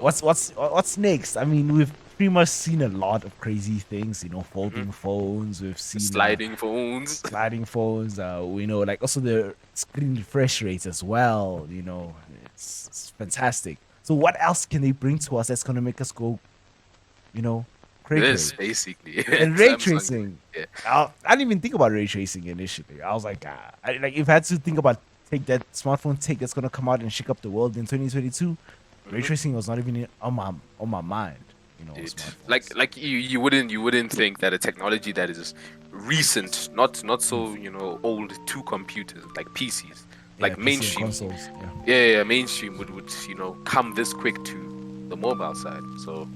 what's next? I mean, we've pretty much seen a lot of crazy things. Hmm. Folding phones. We've seen Sliding phones. sliding phones. We know, like, also the screen refresh rates as well. It's fantastic. So what else can they bring to us that's gonna make us go, you know, cray This cray? basically, And ray Samsung. tracing. Yeah. I didn't even think about ray tracing initially. I was like, like if I had to think about take that smartphone take that's gonna come out and shake up the world in 2022, ray Hmm. tracing was not even on my mind. On Dude, smartphones. like you wouldn't think that a technology that is recent, not Mm. so old to computers like PCs, Yeah, like PC and mainstream, consoles. Yeah. yeah, mainstream would come this quick to the mobile side. So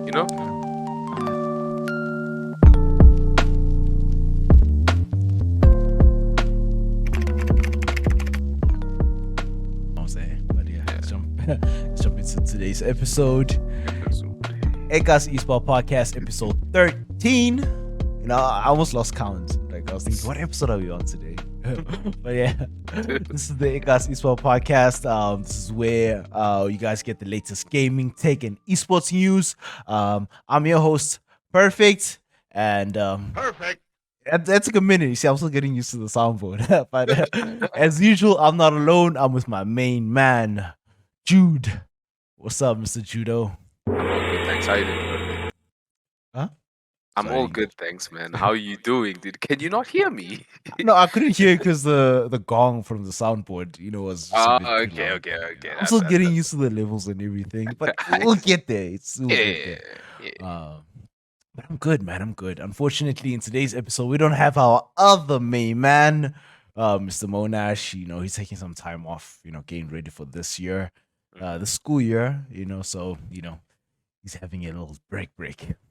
you know, Yeah. Yeah. I'm saying, but yeah, yeah. let's jump into today's episode. Ekasi Esports Podcast, episode 13. I almost lost count. Like, I was thinking, what episode are we on today? But yeah, this is the Ekasi Esports Podcast. This is where you guys get the latest gaming, tech, and esports news. I'm your host, Perfect. And Perfect. that took a minute. You see, I'm still getting used to the soundboard. But as usual, I'm not alone. I'm with my main man, Jude. What's up, Mr. Judo? I'm all good, thanks. How you doing, Perfect? Huh? I'm Sorry, I all didn't good, get thanks, man. How you doing, dude? Can you not hear me? you. No, I couldn't hear because the gong from the soundboard, was just a bit too Okay, loud. okay, But yeah, okay. I'm still getting That's used to the levels and everything. But I we'll see. get there. We'll get Yeah, there. yeah. Um, but I'm good, man. I'm good. Unfortunately, in today's episode, we don't have our other main man, Mr. Monash. He's taking some time off. Getting ready for this year, Mhm. the school year. So he's having a little break.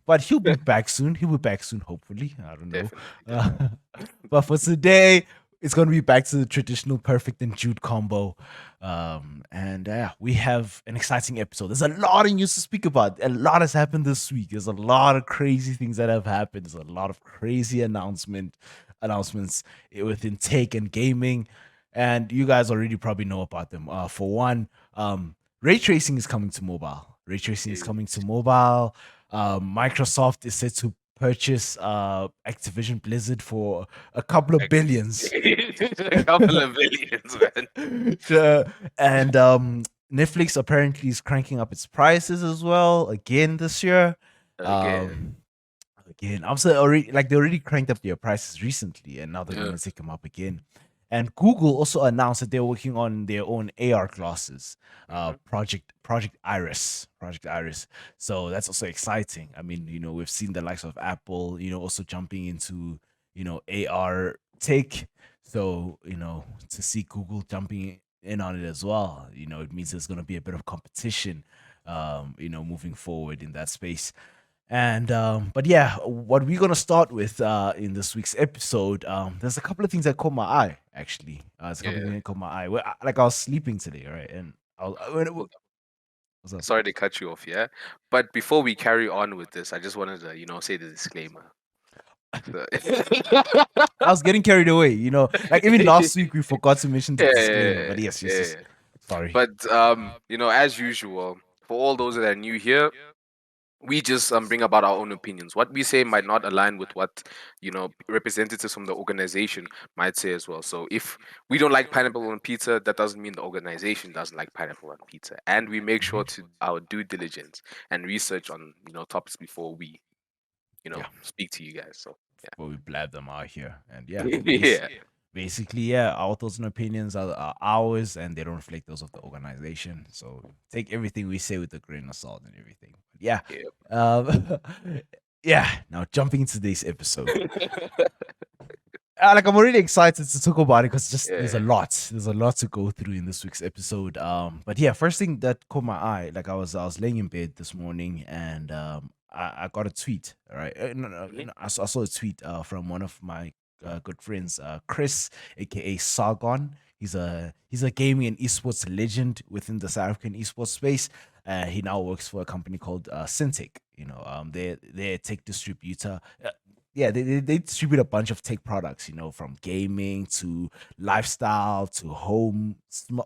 But he'll be back soon. He'll be back soon, hopefully. I don't know. Definitely, Uh, definitely. but for today, it's going to be back to the traditional Perfect and Jude combo. And we have an exciting episode. There's a lot of news to speak about. A lot has happened this week. There's a lot of crazy things that have happened. There's a lot of crazy announcements within tech and gaming. And you guys already probably know about them. For one, ray tracing is coming to mobile. Ray tracing is Yeah. coming to mobile. Microsoft is set to purchase Activision-Blizzard for a couple of Like, billions. a couple of billions, man. Uh, and Netflix apparently is cranking up its prices as well again this year. Again. Um, Again, I'm saying already, like, they already cranked up their prices recently, and now they're Yeah. gonna take them up again. And Google also announced that they're working on their own AR glasses, Mhm. Project Iris. So that's also exciting. I mean, we've seen the likes of Apple, also jumping into AR tech. So to see Google jumping in on it as well, it means there's gonna be a bit of competition, moving forward in that space. And but yeah, what we're gonna start with in this week's episode, there's a couple of things that caught my eye actually. There's a couple of Yeah. things that caught my eye. Like, I was sleeping today, right? And Hold up. what's up? Sorry to cut you off, yeah. But before we carry on with this, I just wanted to, say the disclaimer. So- I was getting carried away. Like, even last week we forgot to mention the disclaimer. yeah, But yes. yeah. Sorry. But as usual, for all those that are new here, we just bring about our own opinions. What we say might not align with what representatives from the organization might say as well. So if we don't like pineapple on pizza, that doesn't mean the organization doesn't like pineapple on pizza. And we make sure Mhm. to our due diligence and research on topics before we Yeah, speak to you guys. So before we blab them out here, and yeah, yeah, basically, yeah, our thoughts and opinions are ours, and they don't reflect those of the organization. So take everything we say with a grain of salt and everything. But yeah, yeah. um, yeah. Now jumping into this episode, like, I'm already excited to talk about it because just Yeah. there's a lot to go through in this week's episode. But yeah, first thing that caught my eye, like, I was laying in bed this morning, and I got a tweet. All right, Mhm. I saw a tweet from one of my good friends, Chris, aka Sargon. He's a gaming and esports legend within the South African esports space. He now works for a company called Syntech. They're a tech distributor. yeah, they distribute a bunch of tech products, from gaming to lifestyle to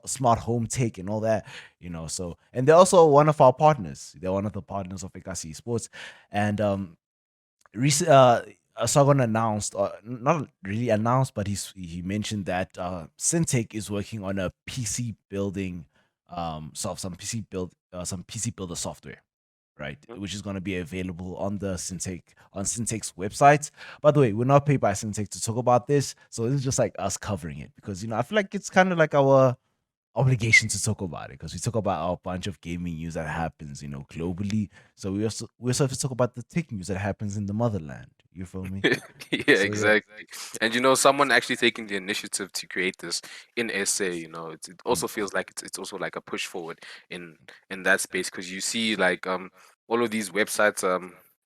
smart home tech and all that, So, and they're also one of our partners. They're one of the partners of Ekasi Esports, and recent Sagan announced, or not really announced, but he mentioned that Syntech is working on a PC building, some PC builder software, right? Mm. Which is going to be available on Syntech's website. By the way, we're not paid by Syntech to talk about this, so this is just like us covering it because I feel like it's kind of like our obligation to talk about it because we talk about a bunch of gaming news that happens, globally. So we also have to talk about the tech news that happens in the motherland. You feel me? Yeah, So yeah. exactly. And someone actually taking the initiative to create this in SA, it Mm, also feels like it's also like a push forward in that space because you see like all of these websites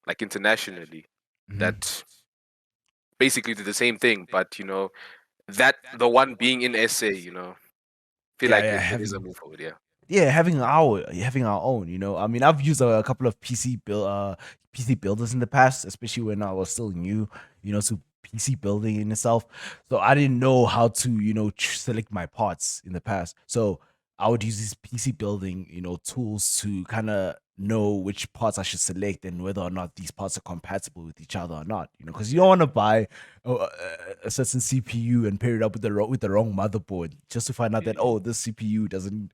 like internationally mhm. that basically do the same thing, but that the one being in SA, feel Yeah, like yeah, it is a having move forward. Yeah. yeah, having our own. I mean, I've used a couple of PC builders in the past, especially when I was still new, to PC building in itself. So I didn't know how to, select my parts in the past. So I would use these PC building, tools to kind of know which parts I should select and whether or not these parts are compatible with each other or not. Because you Yeah. don't want to buy a certain CPU and pair it up with the wrong motherboard just to find out that, Yeah. this CPU doesn't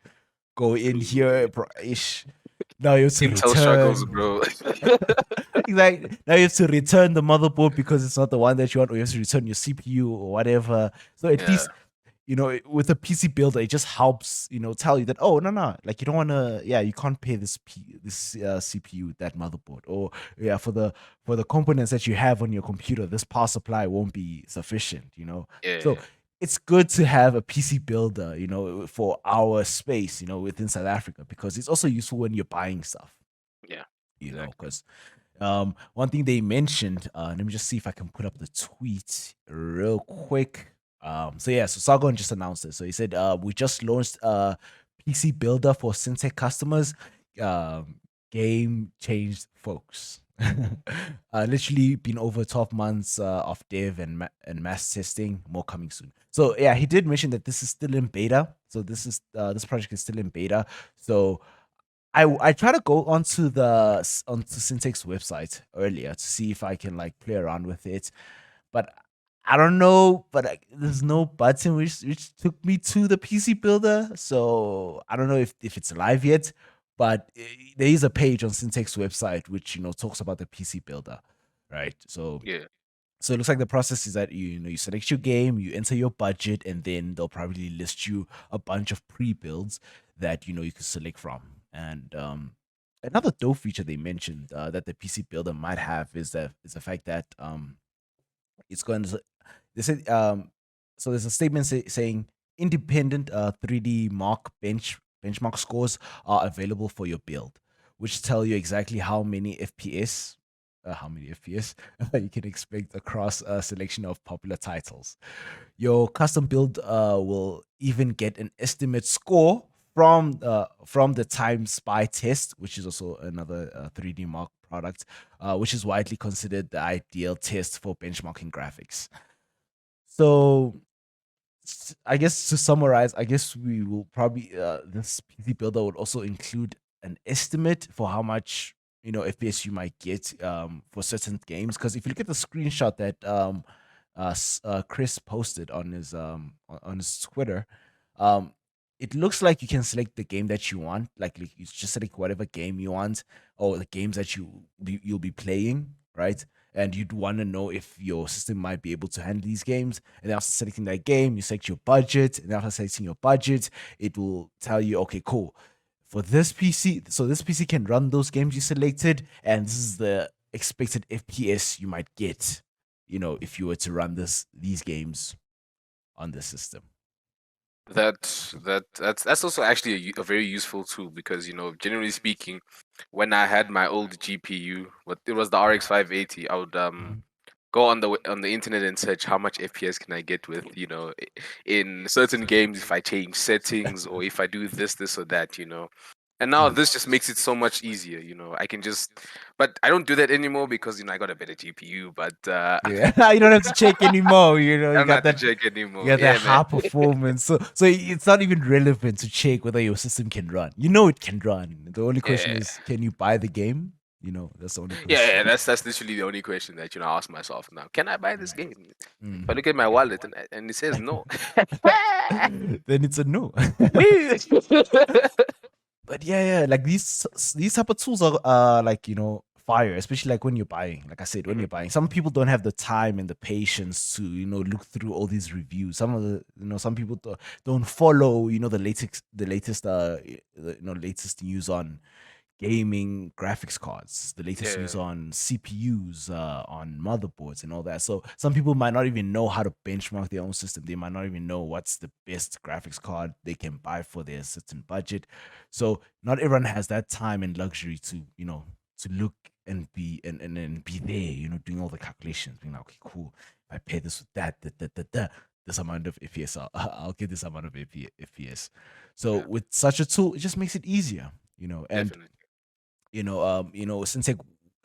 go in Ooh, here, bro. Ish. Now you have to Intel struggles, return. bro. Exactly. Now you have to return the motherboard because it's not the one that you want, or you have to return your CPU or whatever. So at Yeah. least, with a PC builder, it just helps, tell you that, oh, no, no, like you don't want to, yeah, you can't pair this CPU with that motherboard, or yeah, for the components that you have on your computer, this power supply won't be sufficient. So Yeah. it's good to have a PC builder, for our space, within South Africa, because it's also useful when you're buying stuff, Yeah. Exactly. because one thing they mentioned, let me just see if I can put up the tweet real quick. So yeah, so Sargon just announced it. So he said, we just launched a PC builder for Syntech customers. Um, Game changed folks. Literally been over 12 months of dev and mass testing, more coming soon. So yeah, he did mention that this is still in beta. So this project is still in beta. So I try to go onto Syntech's website earlier to see if I can like play around with it, but I don't know. But there's no button which took me to the PC builder, so I don't know if it's live yet. But there is a page on Syntech's website which talks about the PC builder, right? So Yeah. so it looks like the process is that you select your game, you enter your budget, and then they'll probably list you a bunch of pre-builds that you can select from. And another dope feature they mentioned that the PC builder might have is the fact that it's going to they said so there's a statement saying independent 3D mark benchmark scores are available for your build, which tell you exactly how many FPS you can expect across a selection of popular titles. Your custom build will even get an estimate score from the Time Spy test, which is also another 3D Mark product, which is widely considered the ideal test for benchmarking graphics. So I guess to summarize, I guess we will probably this PC builder would also include an estimate for how much FPS you might get for certain games. Because if you look at the screenshot that Chris posted on his Twitter, um, it looks like you can select the game that you want. Like you just select whatever game you want, or the games that you'll be playing, right? And you'd want to know if your system might be able to handle these games. And after selecting that game, you select your budget. And after selecting your budget, it will tell you, okay, cool. For this PC, so this PC can run those games you selected, and this is the expected FPS you might get, if you were to run these games on the system. That's also actually a very useful tool because generally speaking, when I had my old GPU, what it was the RX 580, I would Mhm. go on the internet and search how much FPS can I get with in certain games if I change settings or if I do this or that. And now this just makes it so much easier, I can just, but I don't do that anymore because I got a better GPU. But Yeah, you don't have to check anymore. I You don't got have to that. check You anymore. got that Yeah, man. high performance. So it's not even relevant to check whether your system can run. You know it can run. The only question Yeah, is, can you buy the game? That's the only yeah, question. yeah. That's literally the only question that I ask myself now. Can I buy this game? If I Mhm. look at my wallet and it says no, Then it's a no. Woo! But yeah, like these type of tools are like fire, especially like when you're buying. Like I said, when Mhm. you're buying, some people don't have the time and the patience to look through all these reviews. Some of the some people don't follow the latest latest news on gaming graphics cards, the latest Yeah, news on CPUs, on motherboards, and all that. So some people might not even know how to benchmark their own system. They might not even know what's the best graphics card they can buy for their certain budget. So not everyone has that time and luxury to to look and be there, doing all the calculations, being like, okay, cool. If I pay this with this amount of FPS, I'll get this amount of FPS. So yeah, with such a tool, it just makes it easier, and definitely.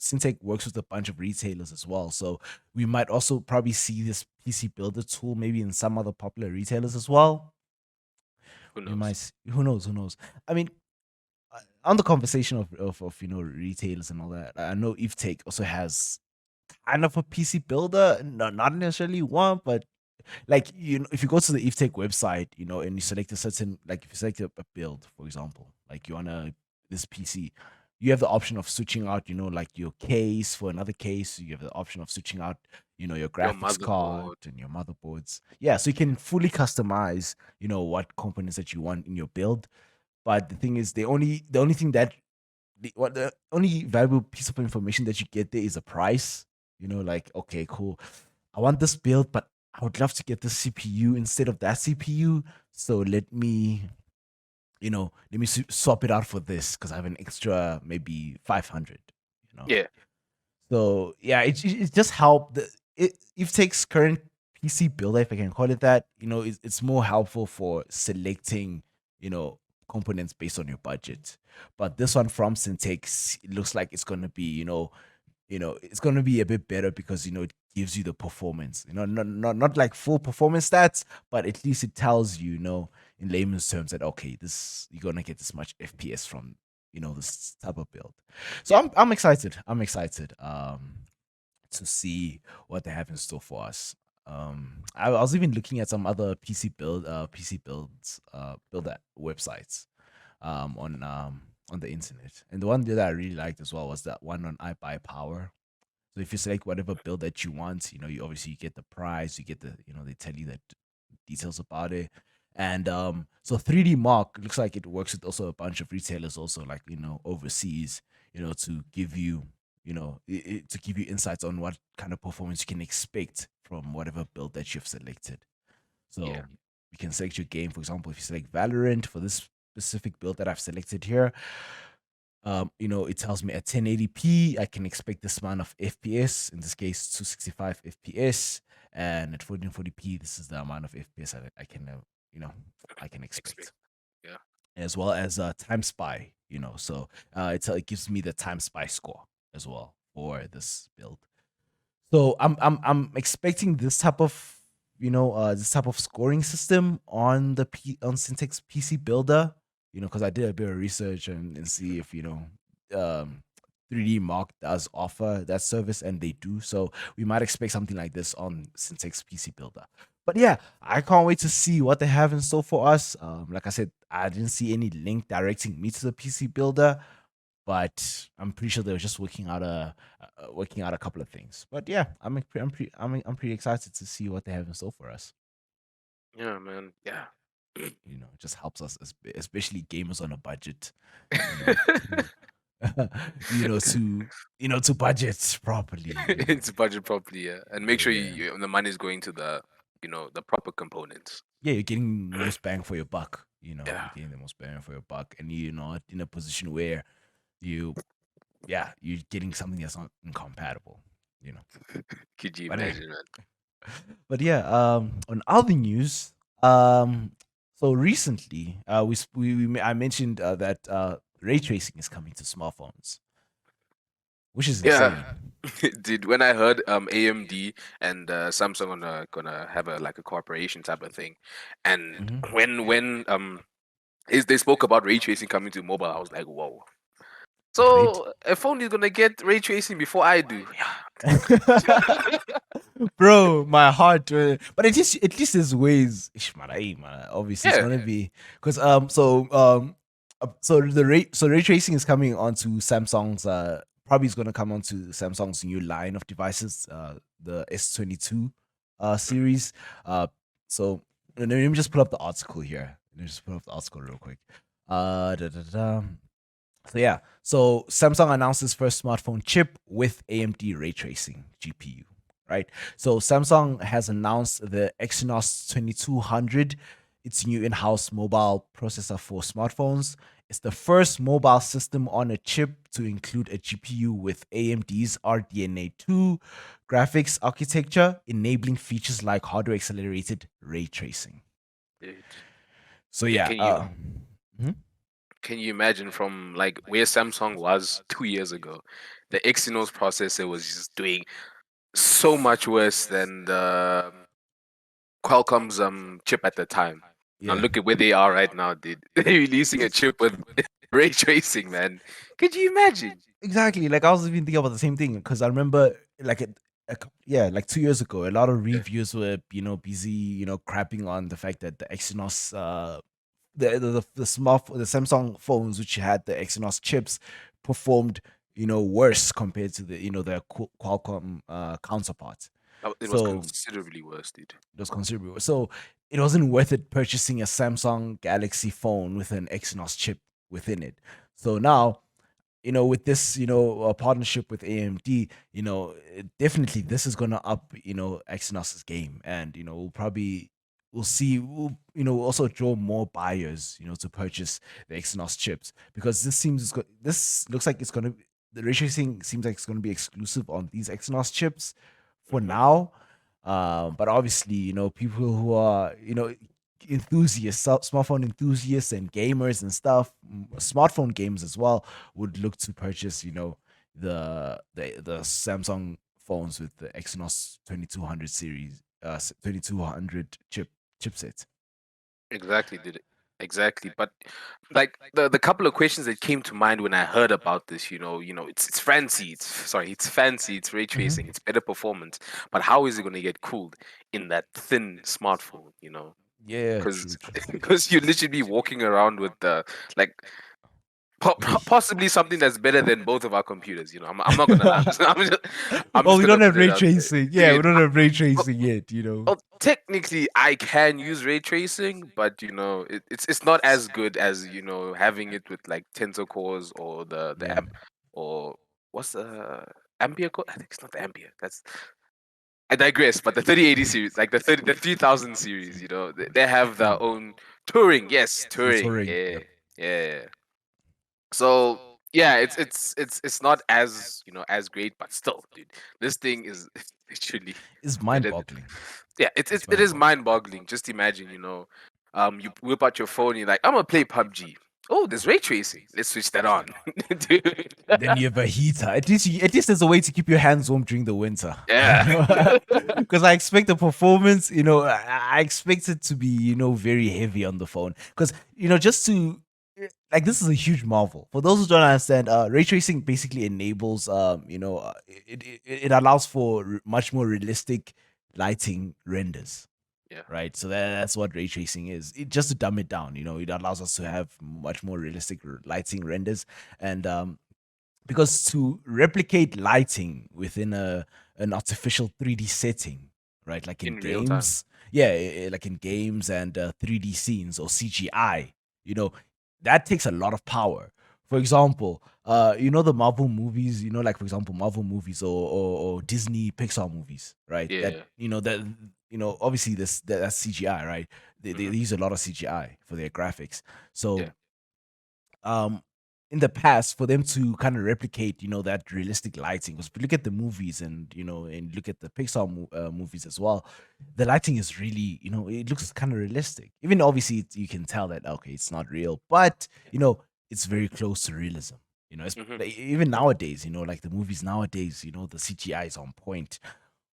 Syntech works with a bunch of retailers as well. So we might also probably see this PC Builder tool maybe in some other popular retailers as well. Who We knows? might, who knows, who knows. I mean, on the conversation of retailers and all that, I know EveTech also has kind of a PC Builder, not necessarily one, but like if you go to the EveTech website, and you select a certain, like if you select a build, for example, like you wanna this PC, you have the option of switching out, like your case for another case. You have the option of switching out, your Your graphics card motherboard. and your motherboards. Yeah, so you can fully customize, what components that you want in your build. But the thing is, the only thing that the only valuable piece of information that you get there is a price. Like, okay, cool. I want this build, but I would love to get this CPU instead of that CPU. So let me swap it out for this because I have an extra maybe 500. You know, Yeah, so yeah, it just helped. It takes current PC builder, if I can call it that. It's more helpful for selecting components based on your budget. But this one from Syntex, it looks like it's gonna be it's gonna be a bit better because it gives you the performance. Not like full performance stats, but at least it tells you, in layman's terms that okay, this you're gonna get this much FPS from this type of build. So yeah. I'm excited. I'm excited to see what they have in store for us. I was even looking at some other PC builds builder websites on the internet, and the one that I really liked as well was that one on iBuyPower. So if you select whatever build that you want, you obviously get the price, you get the they tell you the details about it. And so 3D Mark looks like it works with also a bunch of retailers also, like overseas, to give you to give you insights on what kind of performance you can expect from whatever build that you've selected. Yeah. So you can select your game. For example, if you select Valorant for this specific build that I've selected here, it tells me at 1080p, I can expect this amount of FPS, in this case, 265 FPS, and at 1440p, this is the amount of FPS I can, you know, I can Expect. expect, Yeah. as well as Time Spy, so it gives me the Time Spy score as well for this build. So I'm expecting this type of scoring system on on Syntax PC Builder, because I did a bit of research and see if 3D Mark does offer that service, and they do. So we might expect something like this on Syntax PC Builder. But yeah, I can't wait to see what they have in store for us. Like I said, I didn't see any link directing me to the PC Builder, but I'm pretty sure they were just working out a couple of things. But yeah, I'm pretty excited to see what they have in store for us. Yeah, man. Yeah. It just helps us, especially gamers on a budget. You know, to to budget properly. It's budget properly, yeah, and make sure Yeah, the money is going to the proper components. yeah, you're getting most bang for your buck. Yeah. You're getting the most bang for your buck, and you're not in a position where you, yeah, you're getting something that's not incompatible. You know, Could you but imagine, man? But yeah, on other news, so recently, I mentioned that ray tracing is coming to smartphones, which is Yeah, insane. dude. When I heard AMD and Samsung gonna have a like a cooperation type of thing, and Mhm. when is they spoke about ray tracing coming to mobile, I was like, whoa. Right? So a phone is gonna get ray tracing before I do. Bro, my heart. But at least there's ways. Ish, man, man, obviously, it's Yeah. gonna be because so ray tracing is coming onto Samsung's probably is gonna come onto Samsung's new line of devices, the S22 series. So let me just pull up the article here. Let me just pull up the article real quick. Da, da, da. So yeah, so Samsung announced its first smartphone chip with AMD ray tracing GPU, right? So Samsung has announced the Exynos 2200, its new in-house mobile processor for smartphones. It's the first mobile system on a chip to include a GPU with AMD's RDNA 2 graphics architecture, enabling features like hardware accelerated ray tracing. Dude. So Yeah, yeah, mhm, can you imagine from like where Samsung was 2 years ago? The Exynos processor was just doing so much worse than the Qualcomm's chip at the time. Now yeah. look at where they are right now, dude. They're releasing a chip with ray tracing, man. Could you imagine? Exactly. Like I was even thinking about the same thing because I remember like yeah, like 2 years ago, a lot of Yeah. reviews were busy crapping on the fact that the Exynos the Samsung phones which had the Exynos chips performed worse compared to the their Qualcomm counterparts. It was So considerably worse, dude. it was considerable. So it wasn't worth it purchasing a Samsung Galaxy phone with an Exynos chip within it. So now with this, partnership with AMD, definitely this is gonna up, Exynos's game, and we'll see, we'll also draw more buyers, to purchase the Exynos chips because this looks like it's gonna the ray tracing seems like it's gonna be exclusive on these Exynos chips for Hmm. now. But obviously, people who are, enthusiasts, smartphone enthusiasts and gamers and stuff, smartphone games as well, would look to purchase, the Samsung phones with the Exynos 2200 series, 2200 chipset. Exactly, dude. Exactly. But like the couple of questions that came to mind when I heard about this, it's fancy. It's fancy. It's ray tracing. Hmm. It's better performance. But how is it going to get cooled in that thin smartphone? Yeah, Because true, true. because you literally be walking around with the like possibly something that's better than both of our computers. I'm not gonna lie. I'm Well, just we gonna don't have put it ray out there, tracing. Yeah, we dude. don't have ray Well, tracing yet. well, technically, I can use ray tracing, but it's not as good as having it with like tensor cores or the Yeah. amp or what's the ampere core? I think it's not the ampere. I digress. But the 3080 series, like the 3000 series, they have their own Turing. Yes, The Turing. touring. Yeah, Yep. yeah. So yeah, it's not as as great, but still, dude, this thing is literally It's better. mind-boggling. Yeah, It's it is mind-boggling. mind boggling. Just imagine, you whip out your phone, you're like, I'm gonna play PUBG. Oh, there's ray tracing. Let's switch that on, dude. Then you have a heater. At least there's a way to keep your hands warm during the winter. Yeah. Because I expect the performance. I expect it to be very heavy on the phone. Because just to like this is a huge marvel for those who don't understand. Ray tracing basically enables it allows for much more realistic lighting renders, Yeah. right? So that's what ray tracing is. Just to dumb it down, it allows us to have much more realistic lighting renders, and because to replicate lighting within an artificial 3D setting, right? Like in In real time. games, yeah, like in games and 3D scenes or CGI, you know, that takes a lot of power. For example, the Marvel movies, like for example, Marvel movies or Disney Pixar movies, right? That Yeah. obviously that's CGI, right? They Hmm. use a lot of CGI for their graphics. So Yeah. um in the past for them to kind of replicate that realistic lighting, because if you look at the movies and look at the Pixar movies as well, the lighting is really it looks kind of realistic. Even obviously you can tell that okay, it's not real, but it's very close to realism. You know, it's, Hmm. like, even nowadays, you know, like the movies nowadays, you know, the CGI is on point.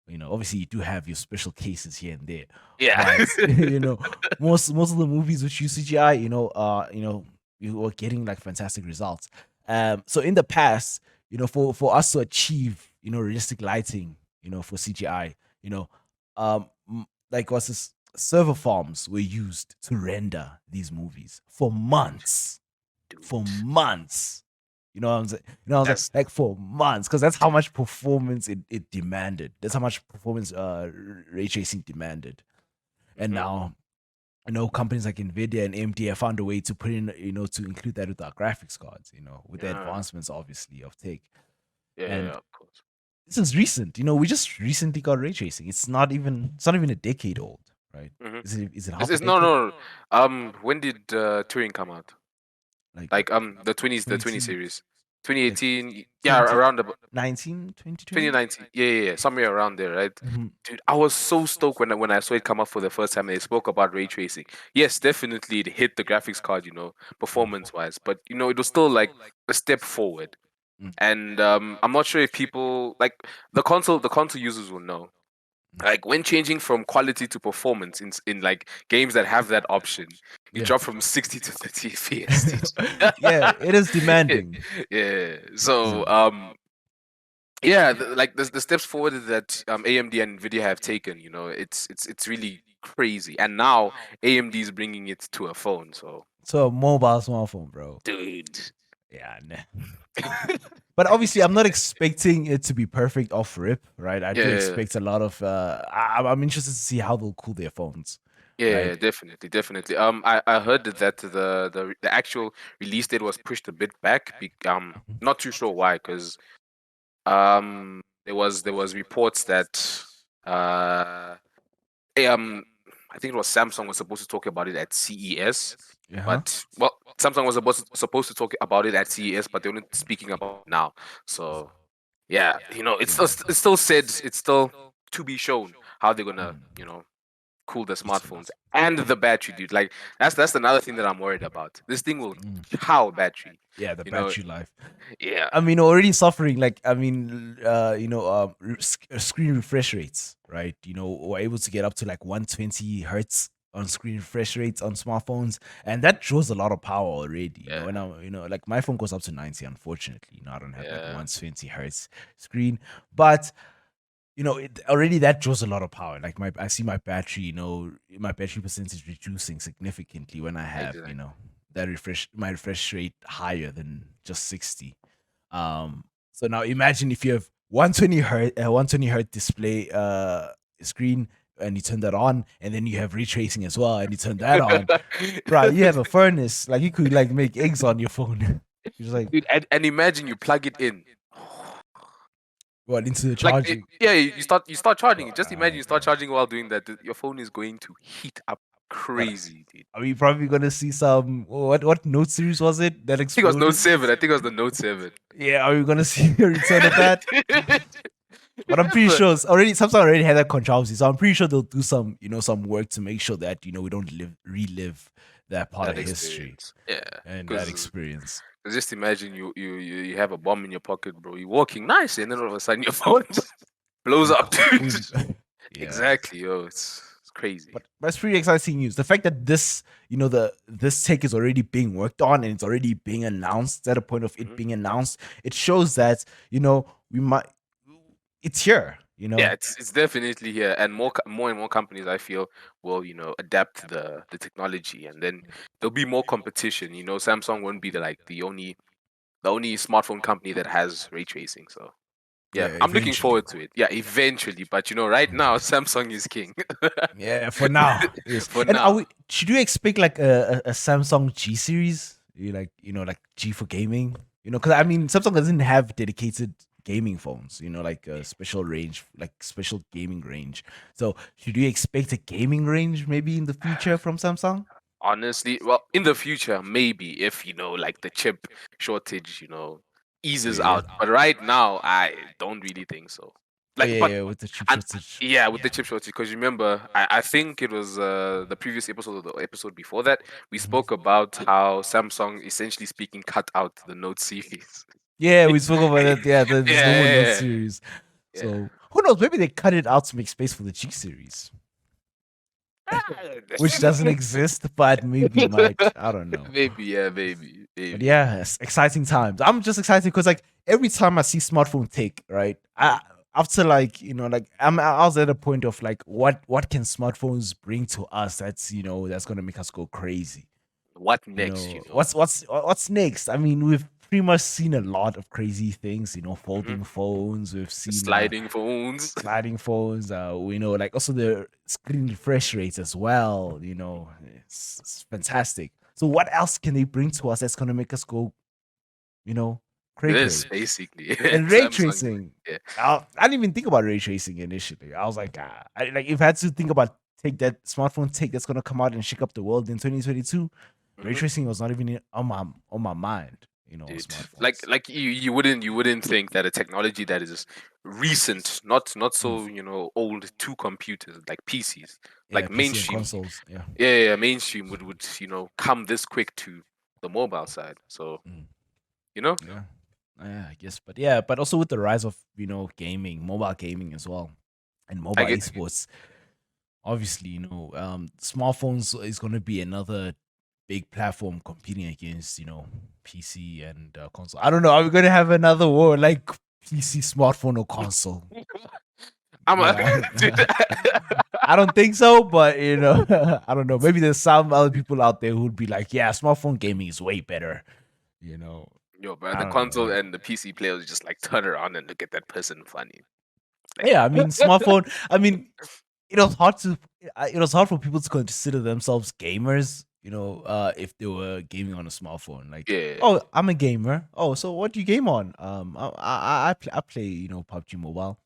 You know, obviously you do have your special cases here and there, Yeah. but you know, most of the movies which use CGI, you know, you are getting like fantastic results. So in the past, you know, for us to achieve, you know, realistic lighting, you know, for CGI, you know, like what's this, server farms were used to render these movies for months, Dude, for months. You know what I'm saying? You know what I'm saying? that's Like for months, because that's how much performance it demanded. That's how much performance ray tracing demanded. And hmm now, you know, companies like Nvidia and AMD have found a way to put in, you know, to include that with our graphics cards, you know, with the yeah. advancements obviously of tech. Yeah, yeah, And of course. this is recent. You know, we just recently got ray tracing. It's not even a decade old, right? Hmm. Is it It's, half a it's no, decade? no, no. When did Turing come out? Like what, Like the 20 20, series, like 2018. Yeah, around the 2019, 2020? 2019. Yeah, yeah, yeah, somewhere around there, right? Mhm. Dude, I was so stoked when I saw it come up for the first time and they spoke about ray tracing. Yes, definitely it hit the graphics card, performance wise, but it was still like a step forward. Mm. And I'm not sure if people like the console users will know. Like when changing from quality to performance in like games that have that option, you Yeah. drop from 60 to 30 FPS, dude. Yeah, it is demanding. Yeah. So Mm. yeah, like the steps forward that AMD and Nvidia have taken, it's really crazy. And now AMD is bringing it to a phone. So, So a mobile smartphone, bro. dude, Yeah, nah. But obviously, I'm not expecting it to be perfect off rip, right? I do yeah, expect a lot of. I'm interested to see how they'll cool their phones, yeah, right? definitely, definitely. I heard that the actual release date was pushed a bit back. Not too sure why, because there was reports that uh um I think it was Samsung was supposed to talk about it at CES, Uh huh. but well, Samsung was supposed to talk about it at CES, but they're only speaking about it now. So yeah, it's still said it's still to be shown how they're gonna cool the smartphones and the battery, dude. Like that's another thing that I'm worried about. This thing will cow battery. Yeah, the You know, battery life. yeah, I mean, already suffering. Like, I mean, screen refresh rates, right? You know, we're able to get up to like 120 hertz on screen refresh rates on smartphones, and that draws a lot of power already. You know, yeah, and like my phone goes up to 90. Unfortunately, you know, I don't have like yeah, 120 hertz screen, but already that draws a lot of power. Like I see my battery, my battery percentage reducing significantly when I have, exactly. that my refresh rate higher than just 60. So now imagine if you have 120 hertz display screen and you turn that on, and then you have ray tracing as well, and you turn that on, right? You have a furnace. Like you could like make eggs on your phone. You're just like, Dude, and imagine you plug it in. what, into the Like charging? yeah, you start charging it. Just imagine you start Yeah. charging while doing that. Your phone is going to heat up What crazy, dude. are we probably gonna see some what Note series was it that I think it was Note exploded? 7. I think it was the Note 7. Yeah, are we gonna see a return of that? But I'm pretty Remember? sure Samsung already had that controversy, so I'm pretty sure they'll do some work to make sure that we don't relive that part of That history experience. Yeah. and that Because experience. just imagine you have a bomb in your pocket, bro. You're walking nice, and then all of a sudden your phone just blows up, dude. Boom. Yeah. Exactly, yo. It's crazy. But it's pretty exciting news. The fact that this tech is already being worked on and it's already being announced at a point of it Mhm. being announced, it shows that we might it's here. Yeah, it's definitely here, and more and more companies I feel will adapt the technology, and then there'll be more competition. Samsung won't be the only smartphone company that has ray tracing. So yeah, Yeah, I'm looking eventually. forward to it. Yeah, eventually, but right now Samsung is king Yeah, for now. Yes. for And now. should you expect like a Samsung G series? Like G for gaming? Because I mean Samsung doesn't have dedicated gaming phones, like a special range, like special gaming range. So should you expect a gaming range maybe in the future from Samsung? Honestly, well, in the future, maybe if like the chip shortage, eases Yeah. out. But right now, I don't really think so. Oh Like, yeah, but yeah, with the chip and shortage. yeah, with the chip shortage, because remember, I think it was the previous episode or the episode before that, we Mhm. spoke about how Samsung, essentially speaking, cut out the Note series. Yeah, we spoke about that. Yeah, Yeah, there's no more Note yeah, series. yeah. So who knows? Maybe they cut it out to make space for the G series, which doesn't exist, but maybe might. I don't know. Maybe, yeah, maybe, But maybe. yeah, it's exciting times. I'm just excited because like every time I see smartphone take, right? Mhm. After like, like I was at a point of like what can smartphones bring to us that's that's gonna make us go crazy. What next, you know? What's next? I mean, we've pretty much seen a lot of crazy things, Hmm. folding phones, we've seen Sliding phones. sliding phones, we know like also the screen refresh rates as well, it's fantastic. So what else can they bring to us that's gonna make us go, cray This cray? basically And ray Samsung. tracing. Yeah. I didn't even think about ray tracing initially. I was like, like if I had to think about take that's gonna come out and shake up the world in 2022, ray Hmm. tracing was not even on my mind. On Dude, smartphones. like you wouldn't think that a technology that is recent, not Mm. so old to computers like PCs, Yeah, like PC and mainstream, consoles. Yeah. yeah, mainstream would come this quick to the mobile side. So Mm. you know, Yeah. Yeah, I guess. But yeah, but also with the rise of, gaming, mobile gaming as well, and I mobile get esports, obviously, smartphones is going to be another big platform competing against, PC and console. I don't know. Are we going to have another war like PC, smartphone, or console? I'm a Yeah, dude, I don't think so, but I don't know. Maybe there's some other people out there who'd be like, yeah, smartphone gaming is way better. You know, yo, but I the don't console know. and the PC players just like turn around and look at that person funny. Like, Yeah, I mean, smartphone. I mean, it was hard to. It was hard for people to consider themselves gamers. If they were gaming on a smartphone, like, yeah, oh, I'm a gamer. Oh, so what do you game on? I play, PUBG Mobile.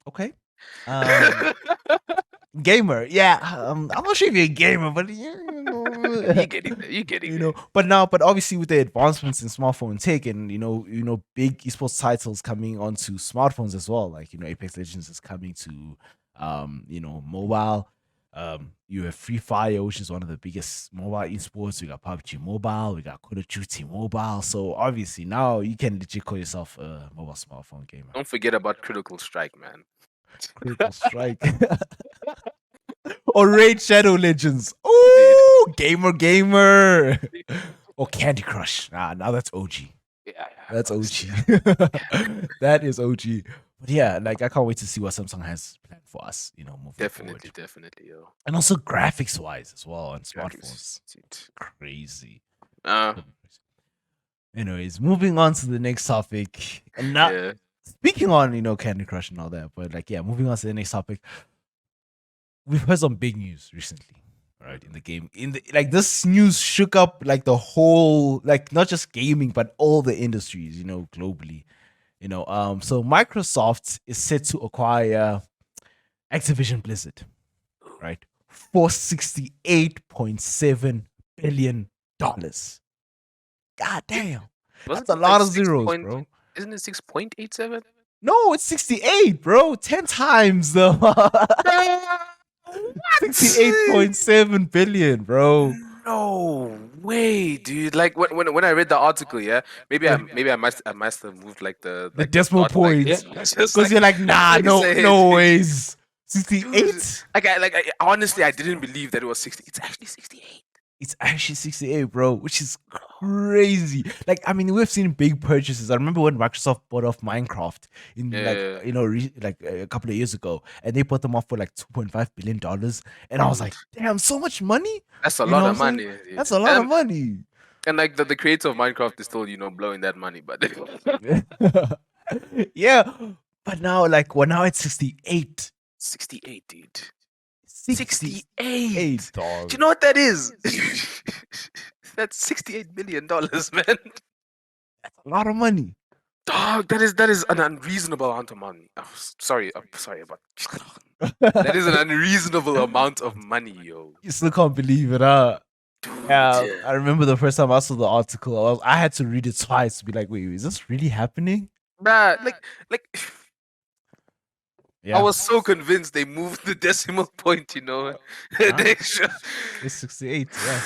Okay. Um, gamer. Yeah. I'm not sure if you're a gamer, but you getting there, you getting there. but obviously with the advancements in smartphone tech and big esports titles coming onto smartphones as well, like Apex Legends is coming to mobile. You have Free Fire, which is one of the biggest mobile esports. We got PUBG Mobile, we got Call of Duty Mobile. So obviously now you can legit call yourself a mobile smartphone gamer. Don't forget about Critical Strike, man. Critical Strike. Or Raid Shadow Legends. Dude. Oh, gamer. Or Candy Crush. Now that's OG. Yeah, yeah, That's honestly, OG. yeah. That is OG. But yeah, like I can't wait to see what Samsung has planned for us, moving Definitely, forward. definitely, yo. And also graphics wise as well on Graphics, smartphones. dude. Crazy. Uh, Anyways, moving on to the next topic. And not yeah. speaking on, Candy Crush and all that, but like yeah, moving on to the next topic. We've heard some big news recently, right? In the game. Like this news shook up like the whole, like not just gaming, but all the industries, globally. So Microsoft is set to acquire Activision-Blizzard, right? For $68.7 billion. God damn. Wasn't That's a it like lot of zeros, bro. isn't it 6.87? No, it's 68, bro. 10 times the What? 68.7 billion, bro. No way, dude. Like when I read the article, yeah, maybe I Yeah. maybe I must have moved like the The the decimal dot, like, yeah, points. just Because you're like, nah, like no, say, no dude, ways. dude, 68? honestly, I didn't believe that it was 60. It's actually 68. It's actually 68, bro, which is crazy. Like, I mean, we've seen big purchases. I remember when Microsoft bought off Minecraft in like, Yeah, like a couple of years ago, and they bought them off for like $2.5 billion. And I was dude, like, damn, so much money. that's a You know lot what of I'm saying? money, dude. That's a lot of money. And like the creator of Minecraft is still blowing that money, but Yeah. But now, like, well, now it's 68. 68, dude. 68, 68. Do dog. you know what that is? That's $68 million, man. That's a lot of money. Dog, that is an unreasonable amount of money. Oh, sorry, I'm sorry about that is an unreasonable amount of money, yo. You still can't believe it, huh? Dude, Yeah, yeah. I remember the first time I saw the article, I had to read it twice to be like, wait, is this really happening? Bruh, like I Yeah. was so convinced they moved the decimal point, Nah, the extra. it's 68. Yeah.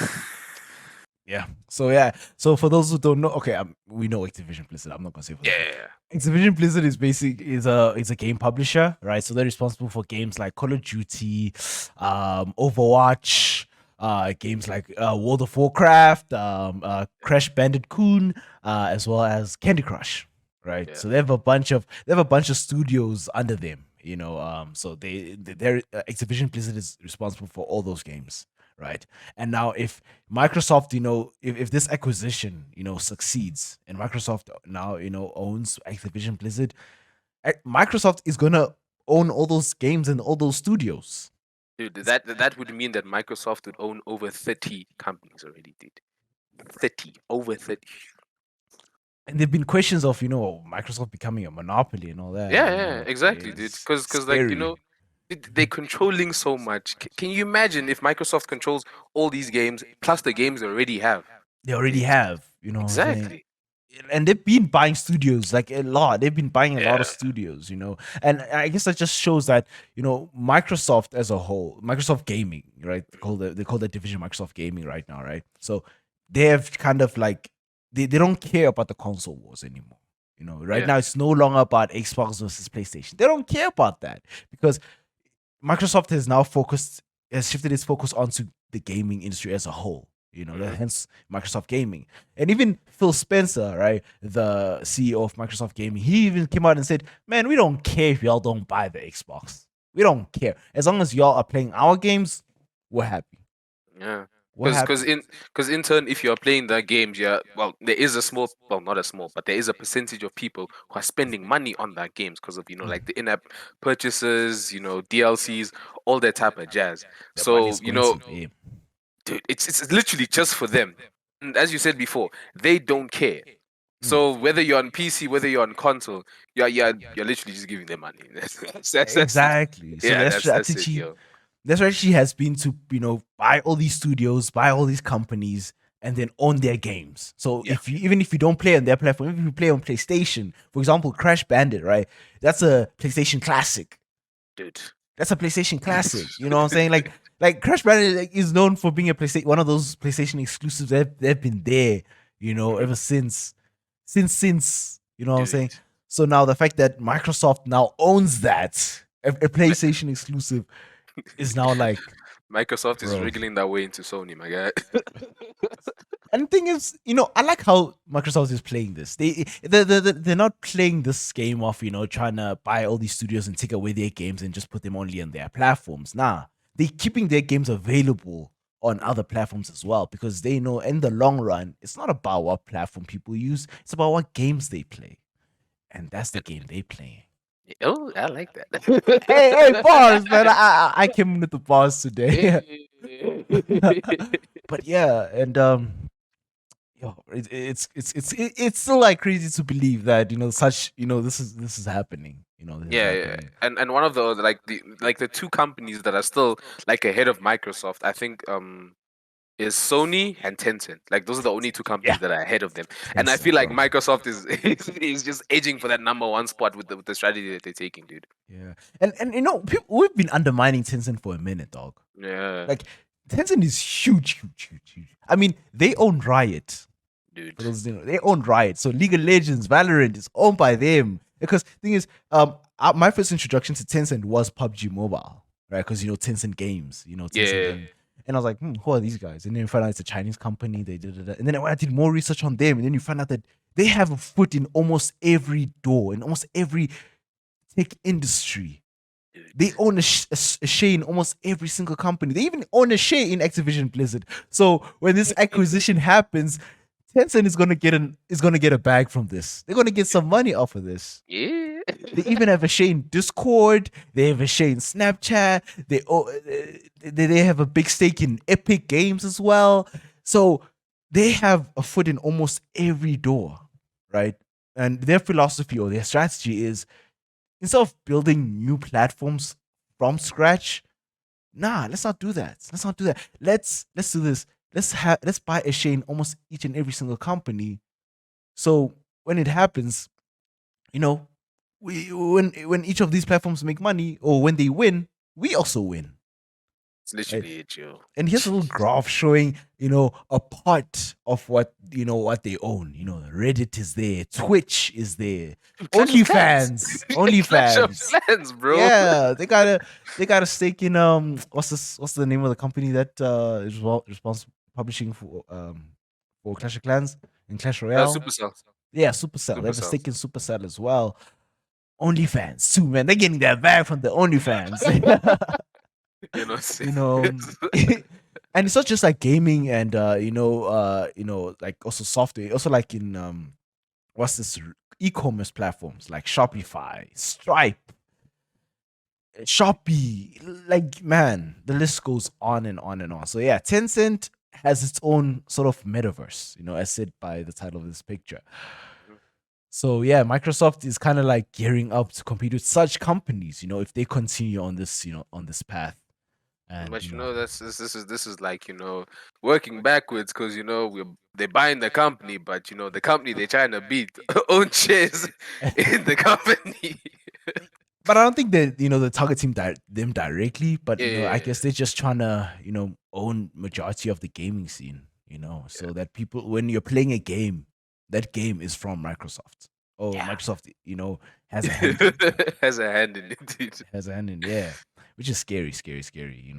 Yeah. So yeah. So for those who don't know, okay, we know Activision Blizzard. I'm not gonna say for those. Yeah, Activision Blizzard is a game publisher, right? So they're responsible for games like Call of Duty, Overwatch, games like World of Warcraft, Crash Bandicoot, as well as Candy Crush, right? yeah, So they have a bunch of studios under them, so their Activision Blizzard is responsible for all those games, right? And now if Microsoft, if this acquisition, succeeds and Microsoft now, owns Activision Blizzard, Microsoft is going to own all those games and all those studios. dude. That would mean that Microsoft would own over 30 companies already, dude. 30, over 30. And there've been questions of, Microsoft becoming a monopoly and all that. Yeah, yeah, exactly, dude. It's Because like scary. they're controlling so much. Can you imagine if Microsoft controls all these games plus the games they already have? They already Dude, have, what I'm saying? exactly. And they've been buying studios like a lot. They've been buying a lot of Yeah. studios, and I guess that just shows that Microsoft as a whole, Microsoft Gaming, right? They call that division Microsoft Gaming right now, right? So they have kind of like they don't care about the console wars anymore. Right Yeah. now it's no longer about Xbox versus PlayStation. They don't care about that because Microsoft has shifted its focus onto the gaming industry as a whole. Mhm. Hence Microsoft Gaming, and even Phil Spencer, right, the CEO of Microsoft Gaming, he even came out and said, "Man, we don't care if y'all don't buy the Xbox. We don't care as long as y'all are playing our games. We're happy. Yeah. We're happy." Because in turn, if you're playing the games, yeah, well, there is a small, well, not a small, but there is a percentage of people who are spending money on that games because of like Mhm. the in-app purchases, DLCs, all that type of jazz. The money is So going to them. dude, it's literally just for them. And as you said before, they don't care. Mm. So whether you're on PC, whether you're on console, you're literally just giving them money. That's it. Exactly. So Yeah, their that's it, strategy, yo. their strategy has been to buy all these studios, buy all these companies, and then own their games. So Yeah, even if you don't play on their platform, if you play on PlayStation, for example, Crash Bandit, right? That's a PlayStation classic. dude. That's a PlayStation classic. You know what I'm saying? Like Crash Bandit, like, is known for being a PlayStation, one of those PlayStation exclusives. They've been there, Mhm. ever since. You know what I'm Dude, saying? So now the fact that Microsoft now owns that, a Ma- PlayStation exclusive, is now like, Microsoft is bro. wriggling that way into Sony, my guy. And the thing is, I like how Microsoft is playing this. They're not playing this game of trying to buy all these studios and take away their games and just put them only on their platforms. Nah, they're keeping their games available on other platforms as well because they know in the long run it's not about what platform people use; it's about what games they play, and that's the game they playing. Oh, I like that. Hey, bars, man! I came in with the bars today. But yeah, and yo, it's still like crazy to believe that such this is happening. This is Yeah, yeah. happening. And one of the the two companies that are still like ahead of Microsoft, I think is Sony and Tencent. Like those are the only two Yeah, companies that are ahead of them. And I feel Tencent, like bro. Microsoft is is just edging for that number one spot with the strategy that they're taking, dude. Yeah, and we've been undermining Tencent for a minute, dog. Yeah, Like Tencent is huge, huge, huge, huge. I mean, they own Riot. For dude. those they own Riot. So League of Legends, Valorant is owned by them. Because the thing is, my first introduction to Tencent was PUBG Mobile, right? Because Tencent Games, Tencent Yeah. Games. And I was like, who are these guys? And then you find out it's a Chinese company. They did it. And then I did more research on them. And then you find out that they have a foot in almost every door, in almost every tech industry. Dude. They own a share in almost every single company. They even own a share in Activision Blizzard. So when this acquisition happens, Tencent is gonna get a bag from this. They're gonna get some money off of this. Yeah. They even have a share in Discord. They have a share in Snapchat. They have a big stake in Epic Games as well. So they have a foot in almost every door, right? And their philosophy or their strategy is instead of building new platforms from scratch, nah, let's not do that. Let's not do that. Let's do this. Let's buy a share in almost each and every single company. So when it happens, you know, we when each of these platforms make money or when they win, we also win. It's Right? literally it, yo. And here's a little graph showing, a part of what they own. Reddit is there, Twitch is there, Clash of Clans. OnlyFans, Clash of OnlyFans. Clans, bro. Yeah, they got a stake in what's the name of the company that is responsible publishing for Clash of Clans and Clash Royale. Supercell. Yeah, Supercell. They have a Supercell. stake in Supercell as well. OnlyFans too, man. They're getting that back from the OnlyFans. You know what I'm saying? you know and it's not just like gaming and like also software, also like in what's this e-commerce platforms like Shopify, Stripe, Shopee, like, man, the list goes on and on and on. So yeah, Tencent has its own sort of metaverse, as said by the title of this picture. Mhm. So yeah, Microsoft is kind of like gearing up to compete with such companies, if they continue on this, on this path. And But this is like working backwards because they're buying the company, but the company they're trying to beat own shares in the company. but I don't think that they're targeting them directly. But I Yeah, guess they're just trying to own majority of the gaming scene. So that people, when you're playing a game, that game is from Microsoft. Oh, yeah, Microsoft, has a hand in it. has a hand in it, dude. Has a hand in, yeah, which is scary, scary, scary.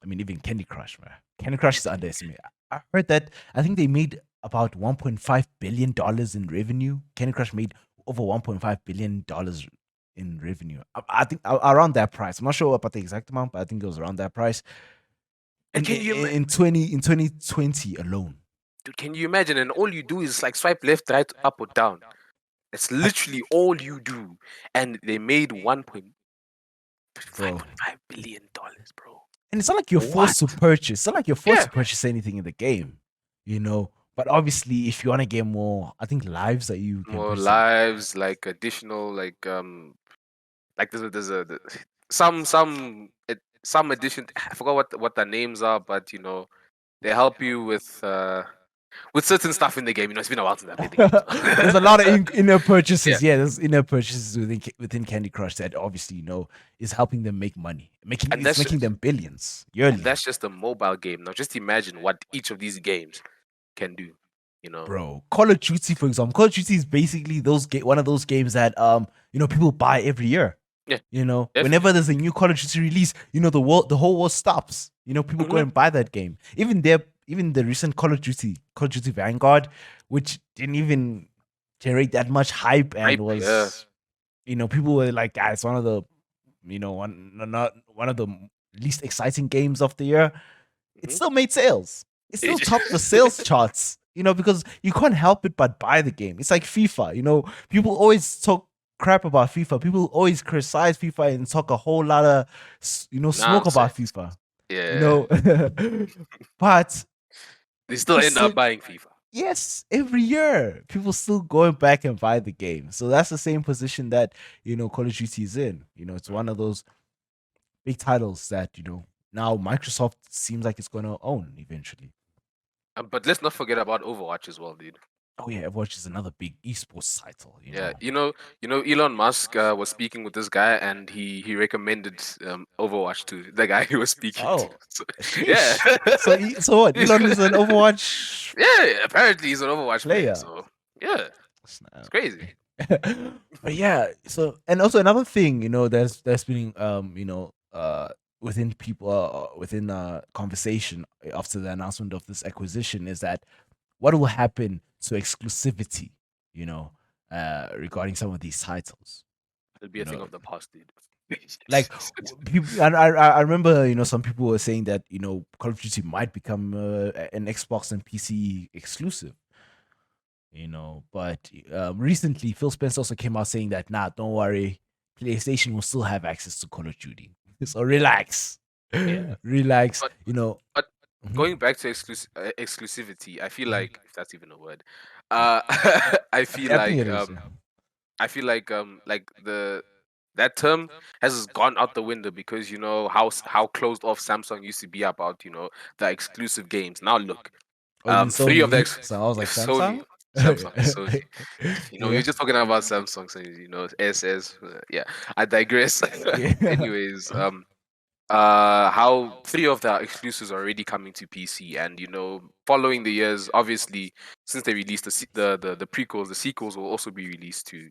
I mean, even Candy Crush, man. Candy Crush is underestimated. I heard that I think they made about $1.5 billion in revenue. Candy Crush made over $1.5 billion in revenue. I think around that price. I'm not sure about the exact amount, but I think it was around that price. And In in 2020 alone. dude, can you imagine? And all you do is like swipe left, right, up, or down. That's literally all you do. And they made Bro. $1.5 billion, bro. And it's not like you're What? forced to purchase. It's not like you're forced Yeah. to purchase anything in the game, But obviously, if you want to get more, I think lives that you can More purchase. lives, like additional, like some addition. I forgot what the names are, but they help you with certain stuff in the game. It's been a while since I played the game. There's a lot of inner Yeah, purchases. Yeah, there's inner purchases within Candy Crush that obviously is helping them make money, and it's that's making just, them billions and yearly. that's just a mobile game. Now, just imagine what each of these games can do. Bro, Call of Duty, for example, Call of Duty is basically one of those games that people buy every year. Yeah, Whenever definitely. there's a new Call of Duty release, the whole world stops. People go Mhm. and buy that game. Even the recent Call of Duty Vanguard, which didn't even generate that much hype and Hype, yeah. was, people were like, it's one of the, not one of the least exciting games of the year. It Mhm. still made sales. It still topped the sales charts, because you can't help it but buy the game. It's like FIFA, people always talk crap about FIFA. People always criticize FIFA and talk a whole lot of, smoke about Nonsense. FIFA, Yeah, but they still people end up still, buying FIFA. yes, every year people still going back and buy the game. So that's the same position that Call of Duty is in. It's one of those big titles that now Microsoft seems like it's going to own eventually. But let's not forget about Overwatch as well, dude. Oh yeah, Overwatch is another big esports title. Yeah, Elon Musk was speaking with this guy, and he recommended Overwatch to the guy he was speaking to. Oh, So, yeah, sheesh. So what? Elon is an Overwatch yeah. Apparently, he's an Overwatch player. player. So yeah, it's Snap. crazy. But yeah, so and also another thing, there's been within people within conversation after the announcement of this acquisition is that what will happen to exclusivity, regarding some of these titles. It'll be You a thing know, of the past, dude. like people, I remember some people were saying that Call of Duty might become an Xbox and PC exclusive. But recently Phil Spencer also came out saying that, nah, don't worry, PlayStation will still have access to Call of Duty. So relax, Yeah, relax. but but Mhm. going back to exclusivity, I feel Mhm. like if that's even a word, I feel I think like it is. Yeah. like the that term has gone out the window because how closed off Samsung used to be about the exclusive games. Now look, Oh, you mean three of the Sony? So I was like Sony, Samsung. Samsung. So you're Yeah. just talking about Samsung, so SS. Yeah, I digress. Yeah. Anyways, how three of their exclusives are already coming to PC, and following the years, obviously, since they released the prequels, the sequels will also be released to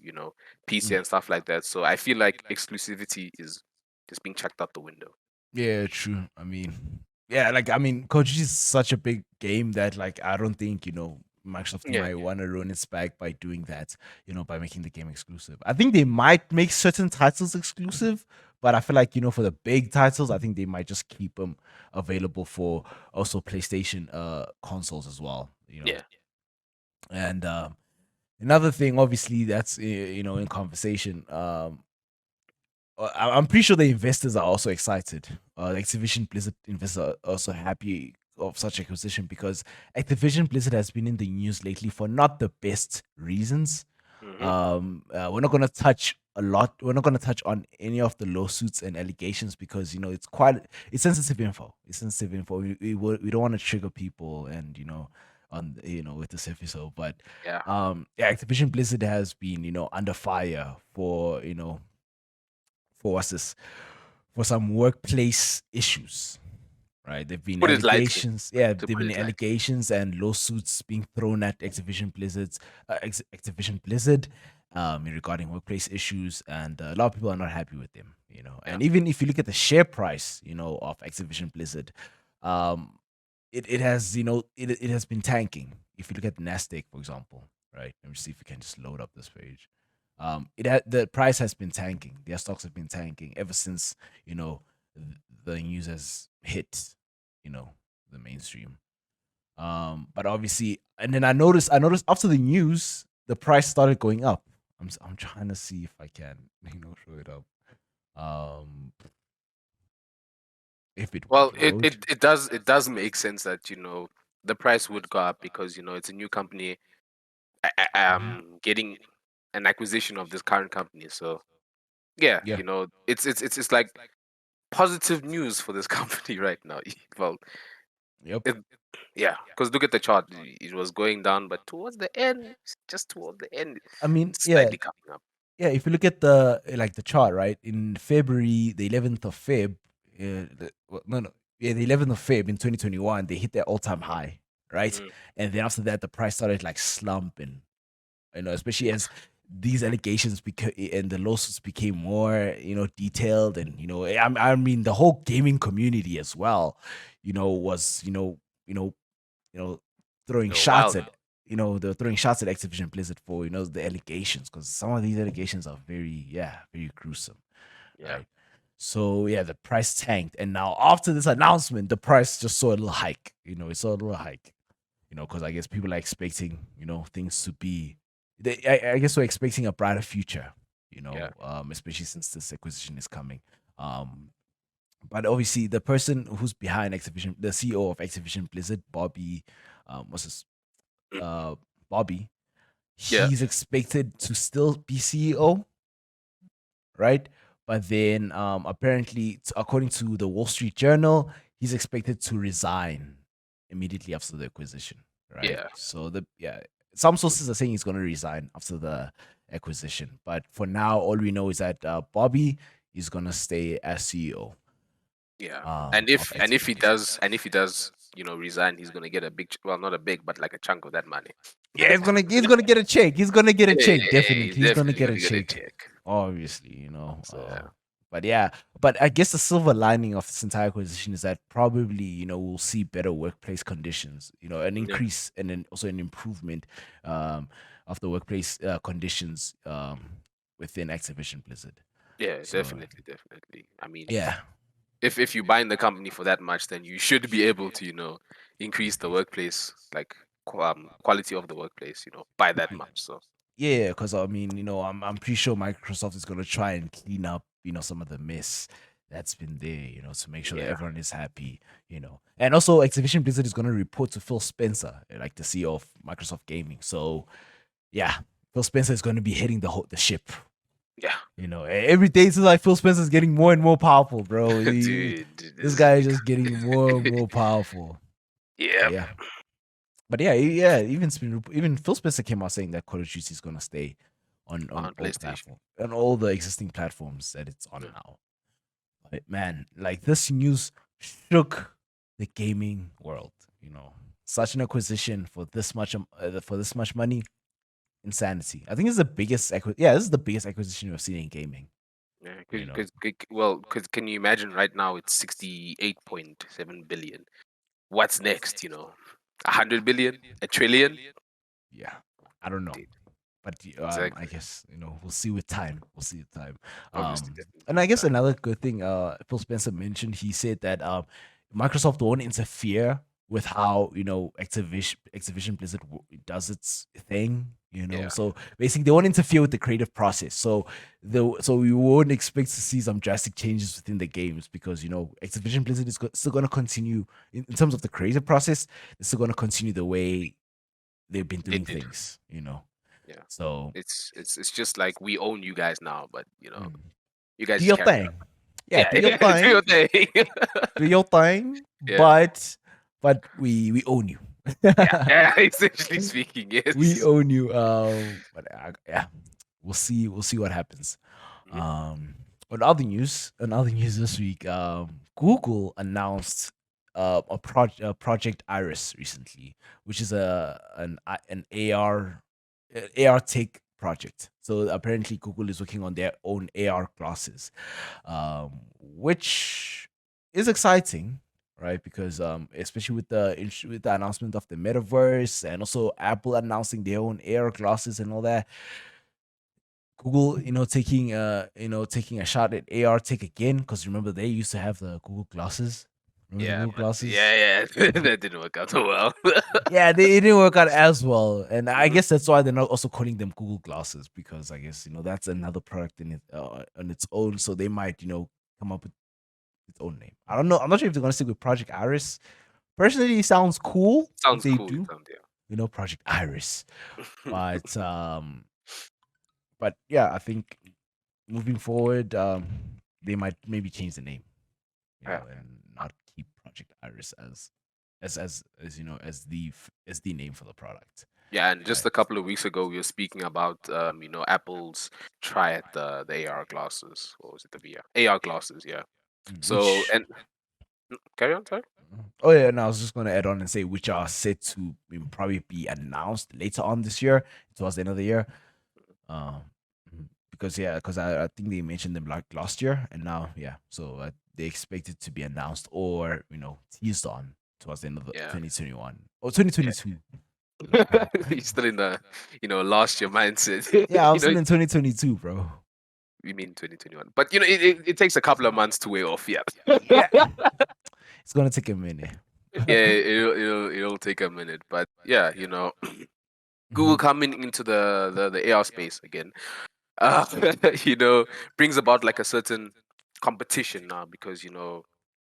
PC Mm. and stuff like that. So I feel like exclusivity is just being chucked out the window. Yeah, true. I mean, yeah, like I mean, Coach is such a big game that like I don't think Microsoft Yeah, might want to ruin its back by doing that. By making the game exclusive. I think they might make certain titles exclusive, but I feel like for the big titles, I think they might just keep them available for also PlayStation consoles as well. yeah. And another thing, obviously, that's in conversation. I'm pretty sure the investors are also excited. The Activision Blizzard investors are also happy of such acquisition because Activision Blizzard has been in the news lately for not the best reasons. Hmm. We're not going to touch a lot. We're not going to touch on any of the lawsuits and allegations because it's sensitive info. It's sensitive info. We don't want to trigger people and on with this episode, but Yeah. yeah, Activision Blizzard has been under fire for what's this for some workplace issues, right? There've been Put it lightly. allegations. Yeah, To there've put been it lightly. allegations and lawsuits being thrown at Activision Blizzard, regarding workplace issues, and a lot of people are not happy with them. Yeah. And even if you look at the share price, of Activision Blizzard, um, it has it has been tanking. If you look at Nasdaq, for example, right? Let me see if we can just load up this page. The price has been tanking. Their stocks have been tanking ever since the news has hit the mainstream. But obviously, and then I noticed after the news, the price started going up. I'm trying to see if I can show it up. Um, if it Well, would it, load. it it does it does make sense that the price would go up because it's a new company Mhm. getting an acquisition of this current company. So yeah, Yeah. it's like positive news for this company right now. Well, Yep. it, yeah, because look at the chart. It was going down, but towards the end, just toward the end, I mean, it's yeah, slightly coming up. yeah. If you look at the chart, right, in February, the 11th of Feb, no, no, yeah, the 11th of Feb in 2021, they hit their all-time high, right, Mm, and then after that, the price started like slumping, especially as these allegations became and the lawsuits became more, detailed, and I mean, the whole gaming community as well, was you know, throwing shots wild. at they're throwing shots at Activision Blizzard for the allegations because some of these allegations are very gruesome, Yeah. right? So yeah, the price tanked, and now after this announcement, the price just saw a little hike. It saw a little hike. Because I guess people are expecting things to be. I guess we're expecting a brighter future. Yeah. Especially since this acquisition is coming. But obviously the person who's behind Activision, the CEO of Activision Blizzard, Bobby, what's his uh Bobby, Yeah. he's expected to still be CEO, right? But then apparently according to the Wall Street Journal, he's expected to resign immediately after the acquisition, right? Yeah. So some sources are saying he's going to resign after the acquisition, but for now all we know is that Bobby is going to stay as CEO Yeah. And if of and if he Activision. does and if he does, resign, he's gonna get a big well, not a big, but like a chunk of that money. Yeah, he's gonna get a check. He's gonna get a Yeah, check. he's Definitely, he's gonna definitely get a gonna get a check. check. Obviously, So yeah. But yeah, but I guess the silver lining of this entire acquisition is that probably we'll see better workplace conditions. An Yeah. increase and then also an improvement of the workplace conditions within Activision Blizzard. Yeah, So definitely. I mean, yeah, if you buy in the company for that much, then you should be able to, increase the workplace, like quality of the workplace, by that much. So yeah, because I mean, I'm pretty sure Microsoft is gonna try and clean up, some of the mess that's been there, to make sure that yeah. everyone is happy, And also, Activision Blizzard is gonna report to Phil Spencer, like the CEO of Microsoft Gaming. So, yeah, Phil Spencer is gonna be heading the ship. Yeah. Every day it's like Phil Spencer is getting more and more powerful, bro. Dude, This this guy is just getting more and more powerful. yeah. But yeah. But yeah, even Phil Spencer came out saying that Call of Duty is gonna stay on on all PlayStation. platform on all the existing platforms that it's on Yeah. now. But man, like this news shook the gaming world. You know, such an acquisition for this much money, insanity. I think it's the biggest yeah, this is the biggest acquisition we've seen in gaming. Yeah, You know, because can you imagine right now it's 68.7 billion. What's next? 100 billion, a trillion. yeah, I don't know. Dude, But I exactly. guess we'll see with time. We'll see with time. Obviously, definitely And I with guess time. another good thing Phil Spencer mentioned, he said that Microsoft won't interfere with how Activision Blizzard does its thing. Yeah, So basically they won't interfere with the creative process. So we won't expect to see some drastic changes within the games because Activision Blizzard is still going to continue in terms of the creative process. It's still going to continue the way they've been they doing did. things. Yeah, So it's just like we own you guys now, but mm, you guys do just your carry on. thing. Yeah, Yeah, do your do your thing. thing. Do your thing. Yeah, But we own you. yeah, yeah. Essentially speaking, We yes. own you. But yeah, we'll see what happens. Mhm. Um, on other news this week, Google announced a project Iris recently, which is an AR tech project. So apparently, Google is working on their own AR glasses, which is exciting, right? Because especially with the announcement of the metaverse and also Apple announcing their own AR glasses and all that, Google, taking a shot at AR tech again. Because remember they used to have the Google glasses. Remember the Yeah, Google but glasses? yeah, that didn't work out so well. Yeah, it didn't work out as well, and I Mhm. guess that's why they're not also calling them Google glasses because I guess that's another product in it on its own. So they might come up with its own name. I don't know. I'm not sure if they're gonna stick with Project Iris. Personally, it sounds cool if Sounds they cool. do. Project Iris, Yeah. but yeah, I think moving forward, they might maybe change the name, Yeah. and not keep Project Iris as the name for the product, Yeah, and just right? a couple of weeks ago, we were speaking about Apple's try at the AR glasses, or was it the VR AR glasses? Yeah. So Which and carry on, sorry. Oh yeah, and I was just going to add on and say which are set to probably be announced later on this year, towards the end of the year. Um, because I think they mentioned them like last year, and now yeah, so they expect it to be announced or teased on towards the end of the Yeah, 2021 or yeah. 2022. He's still in the last year mindset. Yeah, I'm still in 2022, bro. We mean 2021, but it takes a couple of months to wear off. Yeah. Yeah, it's gonna take a minute. Yeah, it'll take a minute, but yeah, Google Mhm. coming into the AR space again, uh, brings about like a certain competition now because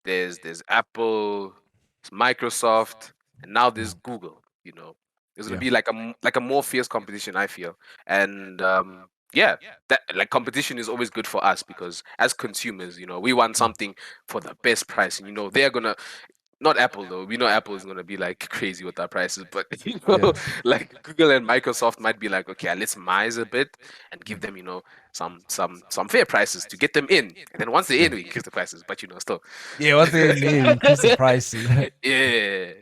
there's Apple, there's Microsoft, and now there's Mhm. Google. There's gonna Yeah. be like a more fierce competition, I feel, and yeah, that like competition is always good for us because as consumers, we want Mm. something for the best price, and they're gonna not Apple though. We know Apple is gonna be like crazy with our prices, but Yeah. like Google and Microsoft might be like, okay, let's mize a bit and give Mm. them, some fair prices to get them in, and then once they're Yeah. in, we increase the prices. But still, Yeah, once they increase the prices. yeah, yeah,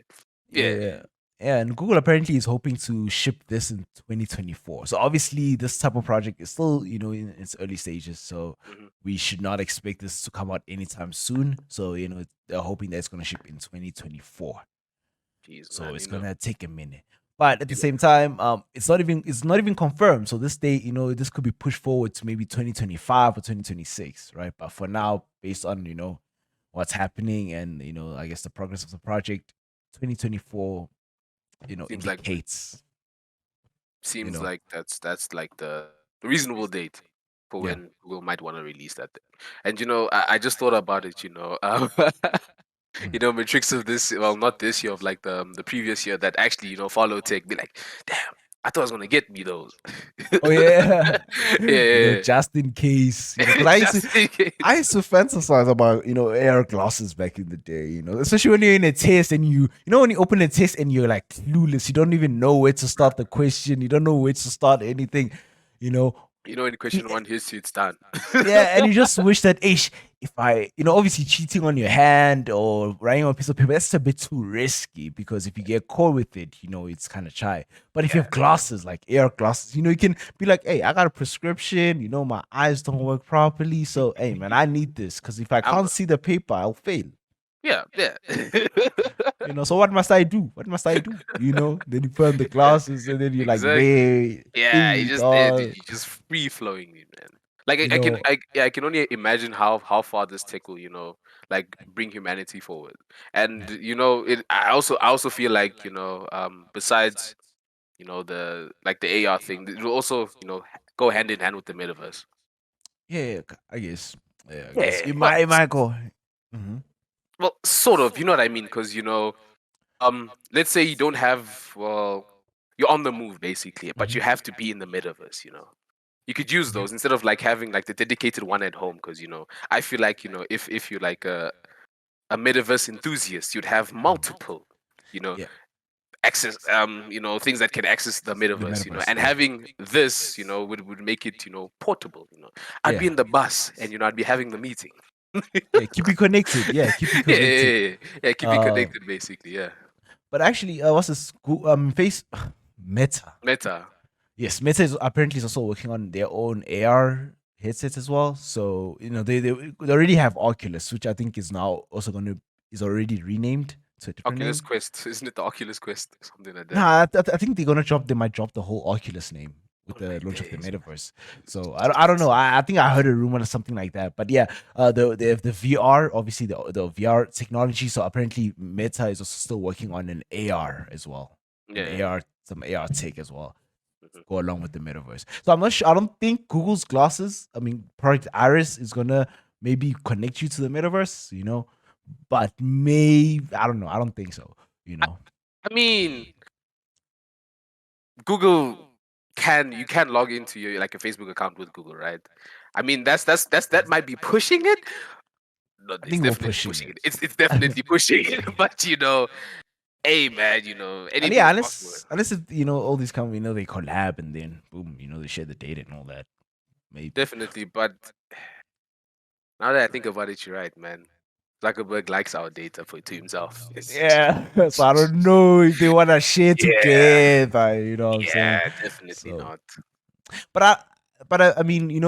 Yeah. Yeah, and Google apparently is hoping to ship this in 2024. So obviously this type of project is still, in its early stages. So hmm we should not expect this to come out anytime soon. So, they're hoping that it's gonna ship in 2024. jeez, So man, it's gonna take a minute. But at the same time, it's not even confirmed. So this date, this could be pushed forward to maybe 2025 or 2026, right? But for now, based on what's happening and I guess the progress of the project, 2024 seems like indicates, you seems know, like that's like the reasonable date for yeah. when Google might want to release that thing. And I just thought about it. Mm. Matrix of this, well, not this year, of like the previous year that actually, follow tech, be like, damn. I thought I was gonna get me those. Oh yeah, Yeah, just in case, because just in case. I used to fantasize about AR glasses back in the day, especially when you're in a test and when you open a test and you're like clueless, you don't even know where to start the question, you don't know where to start anything, you know. In question one hits you, it's done. Yeah, and you just wish that, ish, if I, obviously cheating on your hand or writing on a piece of paper, that's a bit too risky because if you get caught with it, it's kind of shy. But if you Yeah, have glasses, like AR glasses, you can be like, hey, I got a prescription, my eyes don't work properly. So, hey, man, I need this because if I I'm. can't see the paper, I'll fail. Yeah, yeah. So what must I do? What must I do? Then you put on the glasses and then you're like, Exactly. there, Yeah, you hey, just there, dude. dog, You just free flowing, man. Like you I can, know, I can only imagine how far this tech will, like bring humanity forward. And I also feel like besides the AR thing, it will also go hand in hand with the metaverse. yeah, I guess. Yeah, I guess Yeah, it might go. Mhm. well, sort of. You know what I mean? Because let's say you don't have you're on the move basically, but Mhm. you have to be in the metaverse. You could use those instead of like having like the dedicated one at home because I feel like if you're like a metaverse enthusiast, you'd have multiple you know Yeah, access things that can access the the metaverse, metaverse. and Yeah, having this would make it portable. I'd be yeah, in the bus and I'd be having the meeting. yeah. Keep it connected. Yeah, keep it Yeah, yeah, connected. yeah, yeah. Yeah, keep it Uh, connected basically. Yeah. but actually, what's this? Face Meta. Meta. Yes, Meta is apparently is also working on their own AR headsets as well. So they already have Oculus, which I think is now also is already renamed to a different Oculus name. Quest. Isn't it the Oculus Quest? Something like that. Nah, I think they're gonna drop. They might drop the whole Oculus name with Oh my the launch of the days, man. metaverse. So I don't know. I think I heard a rumor or something like that. But yeah, the VR, obviously the VR technology. So apparently Meta is also still working on an AR as well, Yeah, yeah. some AR tech as well, Mhm. go along with the metaverse. So I'm not sure. I don't think Google's glasses, I mean, Project Iris is gonna maybe connect you to the metaverse. But maybe I don't know. I don't think so. You I, know. I mean, Google can log into your like a Facebook account with Google, right? I mean, that might be pushing it. No, I it's think we're definitely pushing pushing it. it. It's definitely pushing it. But hey man, And anything yeah, is possible. unless all these companies they collab and then boom, they share the data and all that. Maybe. Definitely, but now that I think about it, you're right, man. Zuckerberg likes our data to himself. Yeah. So I don't know if they wanna share Yeah, together, what I'm saying? yeah, definitely So not. but I mean,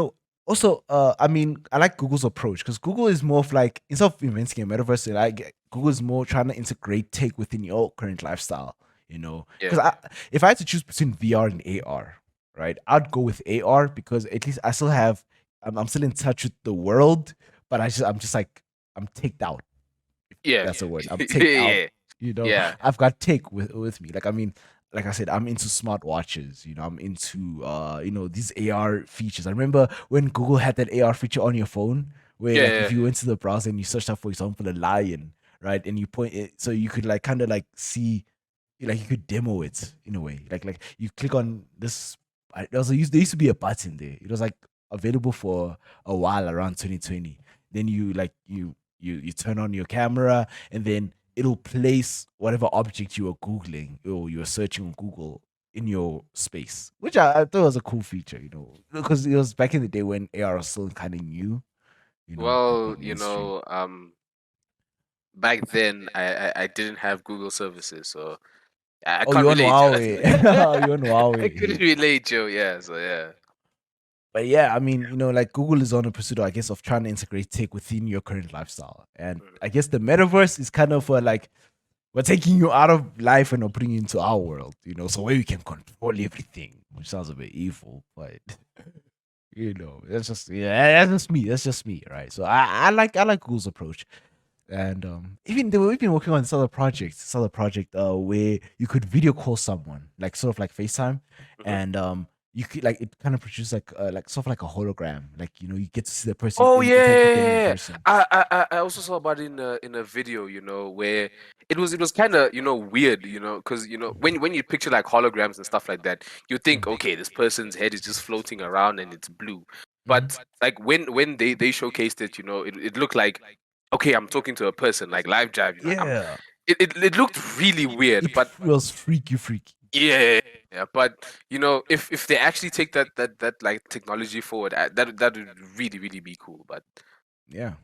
also I mean I like Google's approach because Google is more of like instead of inventing a metaverse, Google is more trying to integrate tech within your current lifestyle, Yeah, Because if I had to choose between VR and AR, right, I'd go with AR because at least I still have I'm still in touch with the world, but I'm just like I'm ticked out. yeah, That's a word. I'm ticked out. yeah, yeah, I've got tech with me. Like I mean, like I said, I'm into smartwatches. I'm into these AR features. I remember when Google had that AR feature on your phone, where like yeah, if you went to the browser and you searched up, for example, a lion, right, and you point it, so you could like kind of like see, like you could demo it in a way. Like you click on this. There used to be a button there. It was like available for a while around 2020. Then you like you turn on your camera and then it'll place whatever object you are googling or you're searching on Google in your space, which I thought was a cool feature, because it was back in the day when AR was still kind of new, and Well, not mainstream. back then I didn't have Google services, so I Oh, can't you on relate, Joe. Huawei? You on I couldn't Huawei? relate, Joe. Yeah, so yeah, But yeah, I mean, like Google is on a pursuit, I guess, of trying to integrate tech within your current lifestyle, and Mhm. I guess the metaverse is kind of like we're taking you out of life and we're putting you into our world, so where you can control everything, which sounds a bit evil, but that's just That's just me, right? So I like Google's approach. And we've been working on this other project where you could video call someone, like sort of like FaceTime, Mhm. and you could like it kind of produces like sort of like a hologram. Like you get to see the person Oh in yeah, interact with yeah, them in yeah, yeah. person. I also saw about it in a video, where it was kind of weird, because when you picture like holograms and stuff like that, you think, okay, this person's head is just floating around and it's blue, Mm-hmm. but like when they showcased it, it looked like, okay, I'm talking to a person like live jive, Yeah, it looked really weird, it but feels freaky. yeah, yeah, but if they actually take that like technology forward, that would really really be cool. But Yeah,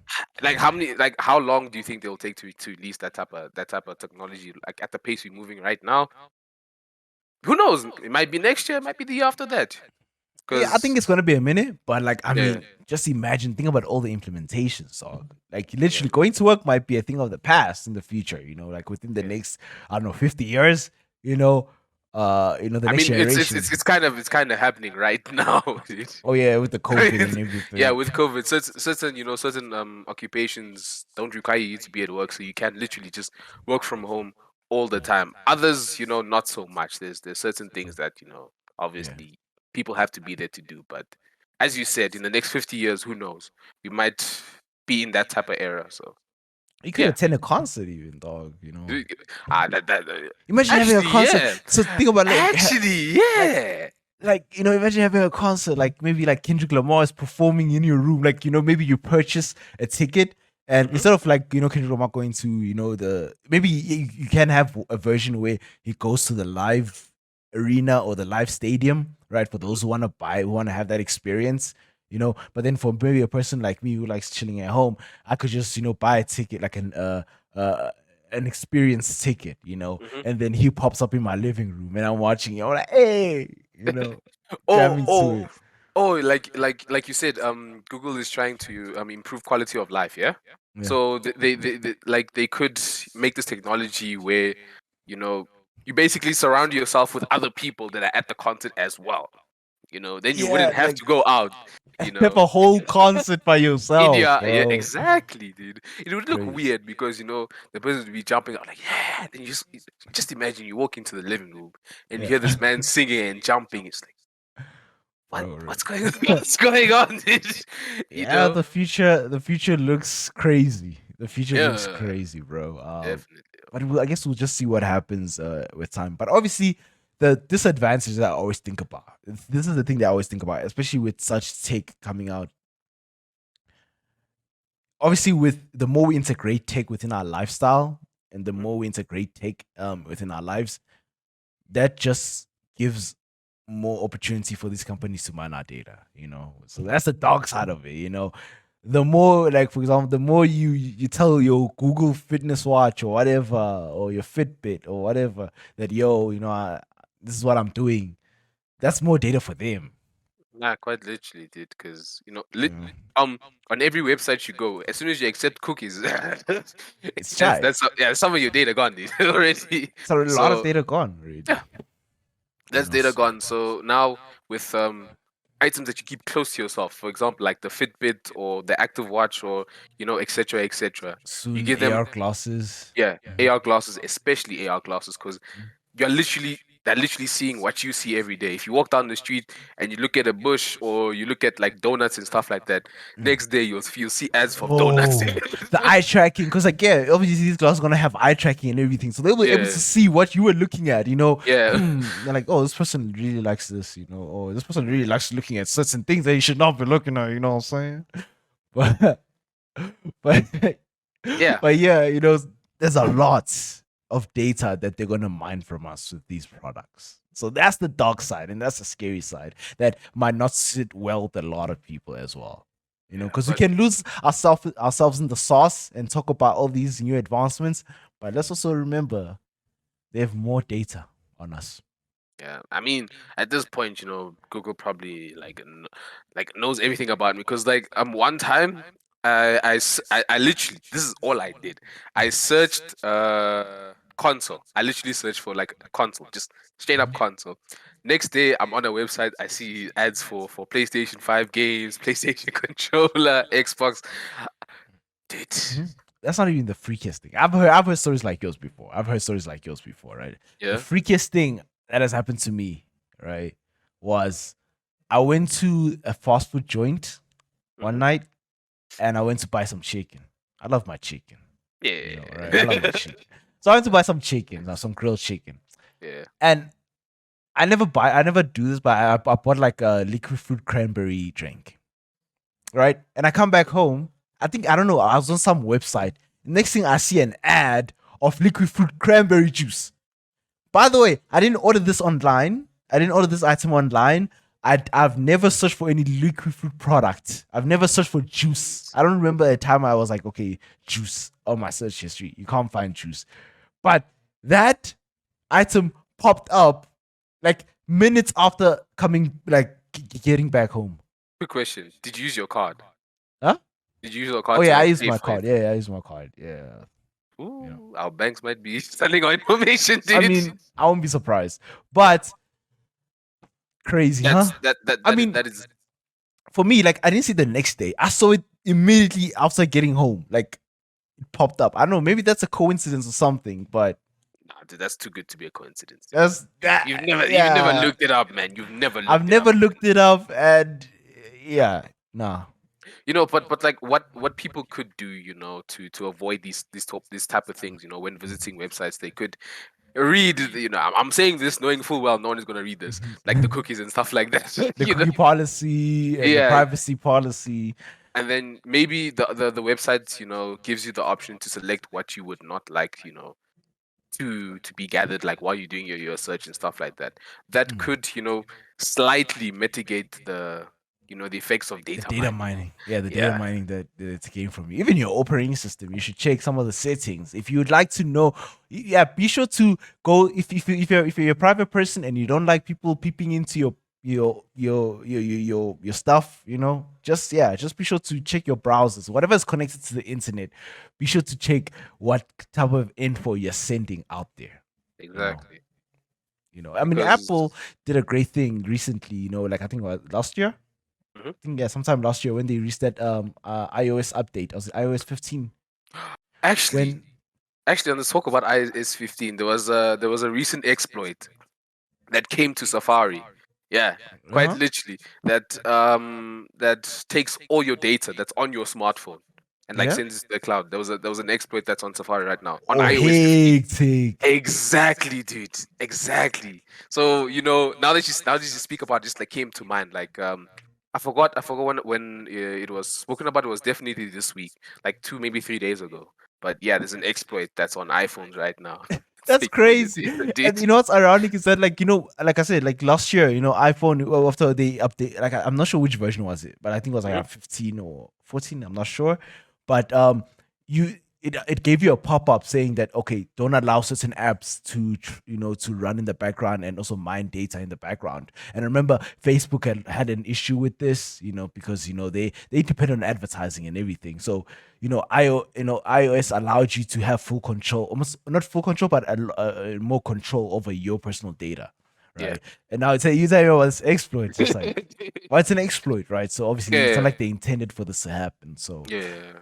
like yeah. how long do you think they'll take to release that type of technology? Like at the pace we're moving right now, who knows? It might be next year, it might be the year after that. Yeah, I think Because it's gonna be a minute, but like I yeah, mean, just imagine, think about all the implementations. So like yeah, literally going to work might be a thing of the past in the future, like within the yeah. next, I don't know, 50 years, you know, the I next mean, generation. it's kind of happening right now. Dude. Oh yeah, with the COVID and Yeah, everything. with COVID, certain occupations don't require you to be at work, so you can literally just work from home all the time. Others, not so much. There's certain things that Yeah. obviously people have to be there to do. But as you said, in the next 50 years, who knows? We might be in that type of era. So You could yeah, attend a concert even, dog. Uh, that Imagine having a actually, concert. yeah, So think about actually, like yeah. imagine having a concert, like maybe like Kendrick Lamar is performing in your room, like maybe you purchase a ticket, and Hmm. instead of like Kendrick Lamar going to the, maybe you can have a version where he goes to the live arena or the live stadium, right, for those who want to buy, who want to have that experience. But then for maybe a person like me who likes chilling at home, I could just buy a ticket, like uh an experience ticket, Hmm. and then he pops up in my living room and I'm watching it. I'm like, hey, Oh, jamming to oh, it. oh, like you said, Google is trying to improve quality of life, yeah? Yeah. So they could make this technology where, you know, you basically surround yourself with other people that are at the concert as well. Then you Yeah, wouldn't have like to go out, you have know. a whole concert by yourself, India, yeah, bro. exactly, dude. It would look Crazy. weird because the person would be jumping out like, yeah. Then you just imagine you walk into the living room and you Yeah. hear this man singing and jumping. It's like, what Bro, what's going on? What's going on, dude? You yeah, know? the future looks crazy. The future looks Yeah, crazy, bro. definitely. But I guess we'll just see what happens with time. But obviously, the disadvantages that I always think about. This is the thing that I always think about, especially with such tech coming out. Obviously, with the more we integrate tech within our lifestyle, and the Mhm. more we integrate tech within our lives, that just gives more opportunity for these companies to mine our data. So that's the dark side of it. The more, like, for example, the more you tell your Google Fitness Watch or whatever, or your Fitbit or whatever, that this is what I'm doing, that's more data for them. Nah, quite literally, dude. Because Yeah. on every website you go, as soon as you accept cookies, It's that's chai. that's yeah, some of your data gone, dude, already. So a lot of So data gone already. yeah, that's data So gone. So now with items that you keep close to yourself, for example, like the Fitbit or the Active Watch or etc. etc. You soon give them, AR glasses. yeah, AR glasses, especially AR glasses, because they're literally seeing what you see every day. If you walk down the street and you look at a bush or you look at like donuts and stuff like that, Mm. next day you'll see ads for donuts. Oh, the eye tracking, because like, yeah, obviously these glasses are gonna have eye tracking and everything, so they'll be able to Yeah, see what you were looking at. yeah, They're like, oh, this person really likes this. Oh, this person really likes looking at certain things that you should not be looking at. You know what I'm saying? But but yeah. but yeah, there's a lot of data that they're gonna mine from us with these products. So that's the dark side, and that's the scary side that might not sit well with a lot of people as well. Yeah, Because we but can lose ourselves in the sauce and talk about all these new advancements, but let's also remember they have more data on us. yeah, I mean, at this point, Google probably like knows everything about me because like one time I literally, this is all I did. I searched console. I literally searched for like console, just straight up console. Next day, I'm on a website. I see ads for PlayStation 5 games, PlayStation controller, Xbox. Dude, Mhm. That's not even the freakiest thing. I've heard stories like yours before. Right? The yeah. freakiest thing that has happened to me, right, was I went to a fast food joint one Mhm. night, and I went to buy some chicken. I love my chicken, right? I love my Yeah. chicken. So I went to buy some chicken, some grilled chicken, Yeah. and I never do this, but I bought like a liquid fruit cranberry drink, right? And I come back home. I don't know. I was on some website. Next thing I see an ad of liquid fruit cranberry juice. By the way, I didn't order this online. I didn't order this item online. I've never searched for any liquid fruit product. I've never searched for juice. I don't remember a time I was like, okay, juice on my search history. You can't find juice. But that item popped up like minutes after coming, like getting back home. Quick question: did you use your card? Huh? Did you use your Oh card to yeah, I like used pay my for it? card. Yeah, I used my card. Yeah. You know. Ooh, our banks might be selling our information, I dude. mean, I won't be surprised. But crazy, huh? That's that that I that is mean, that is for me, like I didn't see it the next day. I saw it immediately after getting home. Like it popped up. I don't know, maybe that's a coincidence or something, but nah, dude, that's too good to be a coincidence, dude. that's that You've never yeah. looked it up, man. You've never I've looked it up. never looked it up and yeah, nah. You know, but like what people could do, you know, to avoid these type of things, you know, when visiting websites, they could read. You know, I'm saying this knowing full well no one is gonna read this, like the cookies and stuff like that. The You know, cookie policy and the yeah. privacy policy. And then maybe the website, you know, gives you the option to select what you would not like, you know, to be gathered like while you're doing your search and stuff like that. That Mm. could, you know, slightly mitigate the, you know, the effects of The data data mining. mining. Yeah, the data Yeah, mining that it's gained from you. Even your operating system, you should check some of the settings. If you would like to know, yeah, be sure to go if you're a private person and you don't like people peeping into your stuff, you know, just be sure to check your browsers. Whatever is connected to the internet, be sure to check what type of info you're sending out there. You know. exactly. I mean, Because Apple did a great thing recently. Like I think last year. Mhm. I think yeah, sometime last year when they released that iOS update. Was it iOS 15? actually, When actually, on this talk about iOS 15, there was a recent exploit that came to Safari. Yeah, quite uh-huh. literally. That takes all your data that's on your smartphone and like Yeah. sends it to the cloud. There was an exploit that's on Safari right now on Oh, iOS 15. hectic. Exactly, dude. Exactly. So now that you speak about it, just like came to mind. Like I forgot when it was spoken about. It was definitely this week, like 2 maybe 3 days ago. But yeah, there's an exploit that's on iPhones right now. It's That's taking all your crazy. data, And dude. you know what's ironic is that like like I said, like last year, iPhone after they update, like I'm not sure which version was it, but I think it was like Mhm. 15 or 14. I'm not sure, but you it gave you a pop up saying that okay, don't allow certain apps to run in the background and also mine data in the background. And I remember Facebook had an issue with this, because they depend on advertising and everything. So iOS allowed you to have full control, almost not full control, but more control over your personal data, Yeah. right? And now it's a user was exploit. It's like, well, it's an exploit, right? So obviously it's not Yeah. like they intended for this to happen. So, Yeah.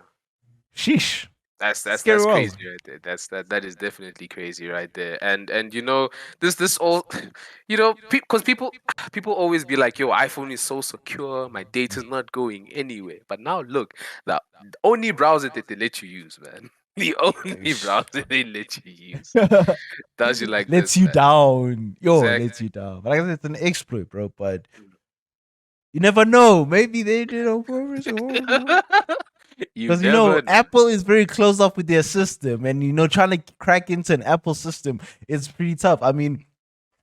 sheesh, That's that's scary that's crazy world. right there. That is definitely crazy right there. And you know this all, you know, because people always be like, "Yo, iPhone is so secure. My data's not going anywhere." But now look, the only browser that they let you use, man, the only Ish. browser they let you use does you like Lets this, you man. down. Yo, Exactly. lets you down. But like I said, it's an exploit, bro. But you never know. Maybe they did it on purpose. I don't know. You Because never know. Apple is very closed off with their system, and trying to crack into an Apple system is pretty tough. I mean,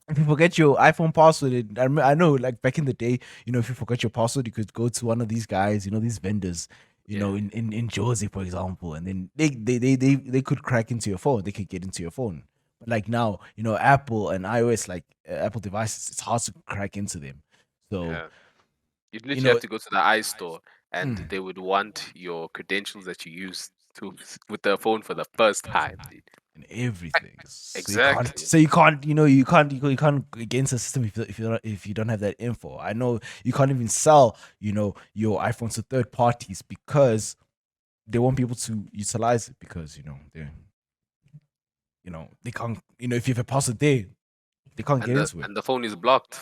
if you forget your iPhone password, I know, like back in the day, if you forgot your password, you could go to one of these guys, these vendors, Yeah. in Jersey, for example, and then they could crack into your phone. They could get into your phone. But like now, Apple and iOS, like Apple devices, it's hard to crack into them. So, Yeah. You'd you literally know, have to go to the iStore and mm, they would want your credentials that you used to with the phone for the first time, dude. and everything. Exactly. So you can't get into the system if you don't have that info. I know you can't even sell your iPhones to third parties because they won't be able to utilize it because they can't if you have a password there they can't And get the into it. and the phone is blocked.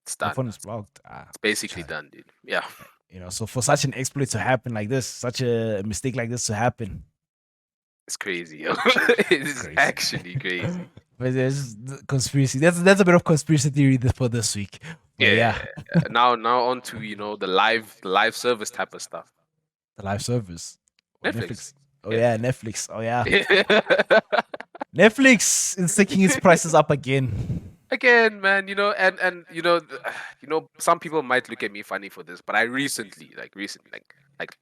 It's Your done. phone is blocked. It's basically done, dude. Yeah. So for such an exploit to happen like this, such a mistake like this to happen, It's crazy, yo. it's It's crazy. actually crazy. But there's conspiracy. That's a bit of conspiracy theory for this week. But Yeah. yeah, Now on to, the live service type of stuff. the live service. Oh, Netflix. Netflix. Oh Yeah. yeah, Netflix. Oh yeah, Netflix is taking its prices up again. Again, man, and some people might look at me funny for this, but I recently, like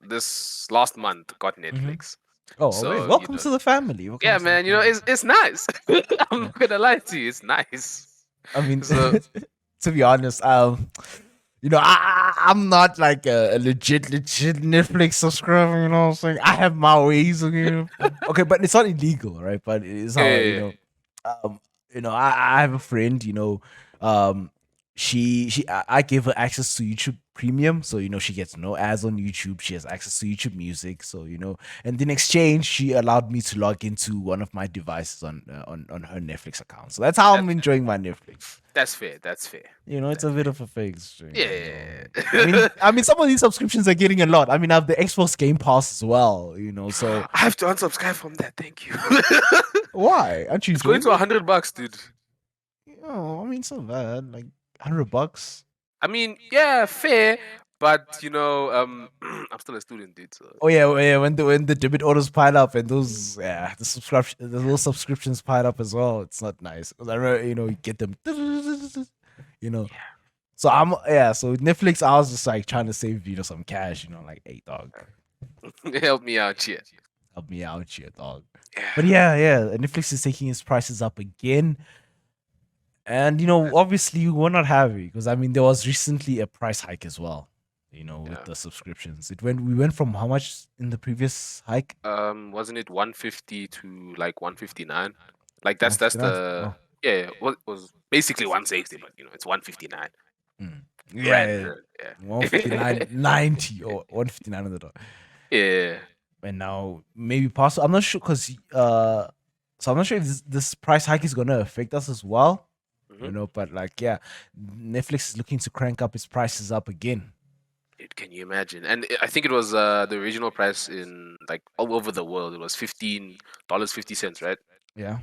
this last month, got Hmm. Netflix. Oh wait, So, welcome to the family. Welcome yeah, to the man, family. it's nice. I'm Yeah. not gonna lie to you, it's nice. I mean, So, to be honest, I'm not like a legit Netflix subscriber. You know what I'm saying? I have my ways. Okay, but it's not illegal, right? But it's how yeah, um, I have a friend. Um, I gave her access to YouTube Premium, so she gets no ads on YouTube. She has access to YouTube Music, so and in exchange, she allowed me to log into one of my devices on her Netflix account. So that's how I'm that's enjoying my Netflix. that's fair. That's fair. It's a bit of a fake string. Yeah. I mean, some of these subscriptions are getting a lot. I mean, I have the Xbox Game Pass as well. So I have to unsubscribe from that. Thank you. why aren't you It's going enjoying to it? $100, dude. I mean, it's not bad. Like $100. I mean, yeah, fair, but I'm still a student, dude. So Oh yeah, yeah. When the debit orders pile up and those those subscriptions pile up as well, it's not nice. 'Cause I remember, you get them, you know. So so Netflix, I was just like trying to save some cash, like, hey dog, help me out here. help me out here, dog. Yeah. But yeah, Netflix is taking its prices up again. And obviously we're not happy because I mean there was recently a price hike as well. With Yeah. the subscriptions, we went from how much in the previous hike? Wasn't it 150 to like 159? Like that's 159. the Oh, yeah. What was basically 160, but it's 159 mm. rand. Yeah, Yeah. 159.90 or 159 on the dot. Yeah. And now maybe possible. I'm not sure because so I'm not sure if this price hike is gonna affect us as well. Hmm. But like yeah, Netflix is looking to crank up its prices up again. Dude, can you imagine? And I think it was the original price in like all over the world. It was $15.50, right? Yeah,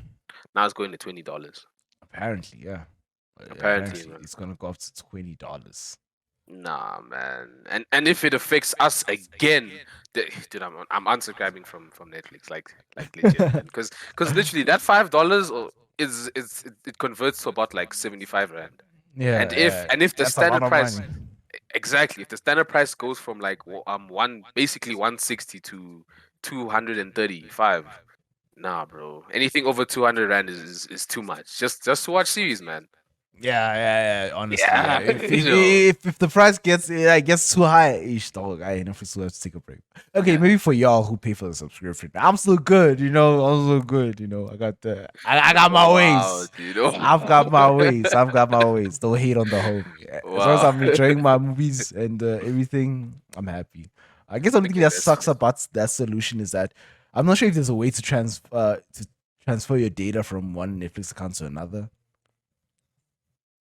Now it's going to $20. apparently, yeah. Apparently, Apparently, man. it's gonna go up to $20. Nah, man. And if it affects us again, dude, I'm unsubscribing from Netflix, like legit, man. Because literally that $5 it converts to about like 75 rand. Yeah, And if the that's a lot standard of price, money. exactly, if the standard price goes from like basically 160 to 235, nah, bro. Anything over 200 rand is too much. Just to watch series, man. Yeah. Honestly, yeah. Yeah, If the price gets too high, ish dog, I Netflix will have to take a break. Okay, yeah. maybe for y'all who pay for the subscription, I'm still good. I'm still good. I got my Wow, ways. dude. I've got my ways. I've got my ways. Don't hate on the homie. As long as Wow. I'm enjoying my movies and everything, I'm happy. I guess the only thing Okay, that that's sucks fair. about that solution is that I'm not sure if there's a way to transfer your data from one Netflix account to another.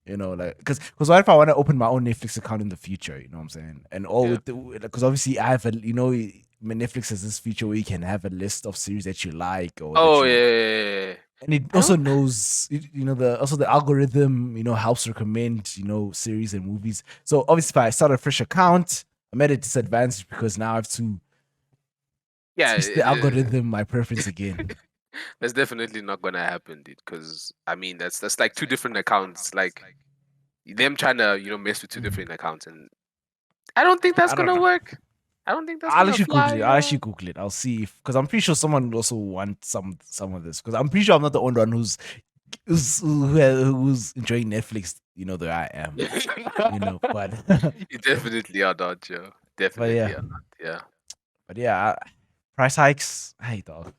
Like because what if I want to open my own Netflix account in the future? You know what I'm saying? And all Yeah. with because obviously I have Netflix has this feature where you can have a list of series that you like or that Oh you yeah. and it I also don't. knows the algorithm helps recommend series and movies. So obviously if I start a fresh account, I'm at a disadvantage because now I have to Yeah, teach the algorithm my preference again. that's definitely not gonna happen, dude. Because I mean, that's like two different accounts. Like them trying to mess with two Mhm. different accounts, and I don't think that's I don't gonna know. work. I don't think that's I'll gonna actually Google fly. it. I'll actually Google it. I'll see if because I'm pretty sure someone would also want some of this because I'm pretty sure I'm not the only one who's enjoying Netflix. The way I am. But You definitely are not, Joe. but yeah, Definitely are not. Yeah. but yeah, price hikes. Hey dog,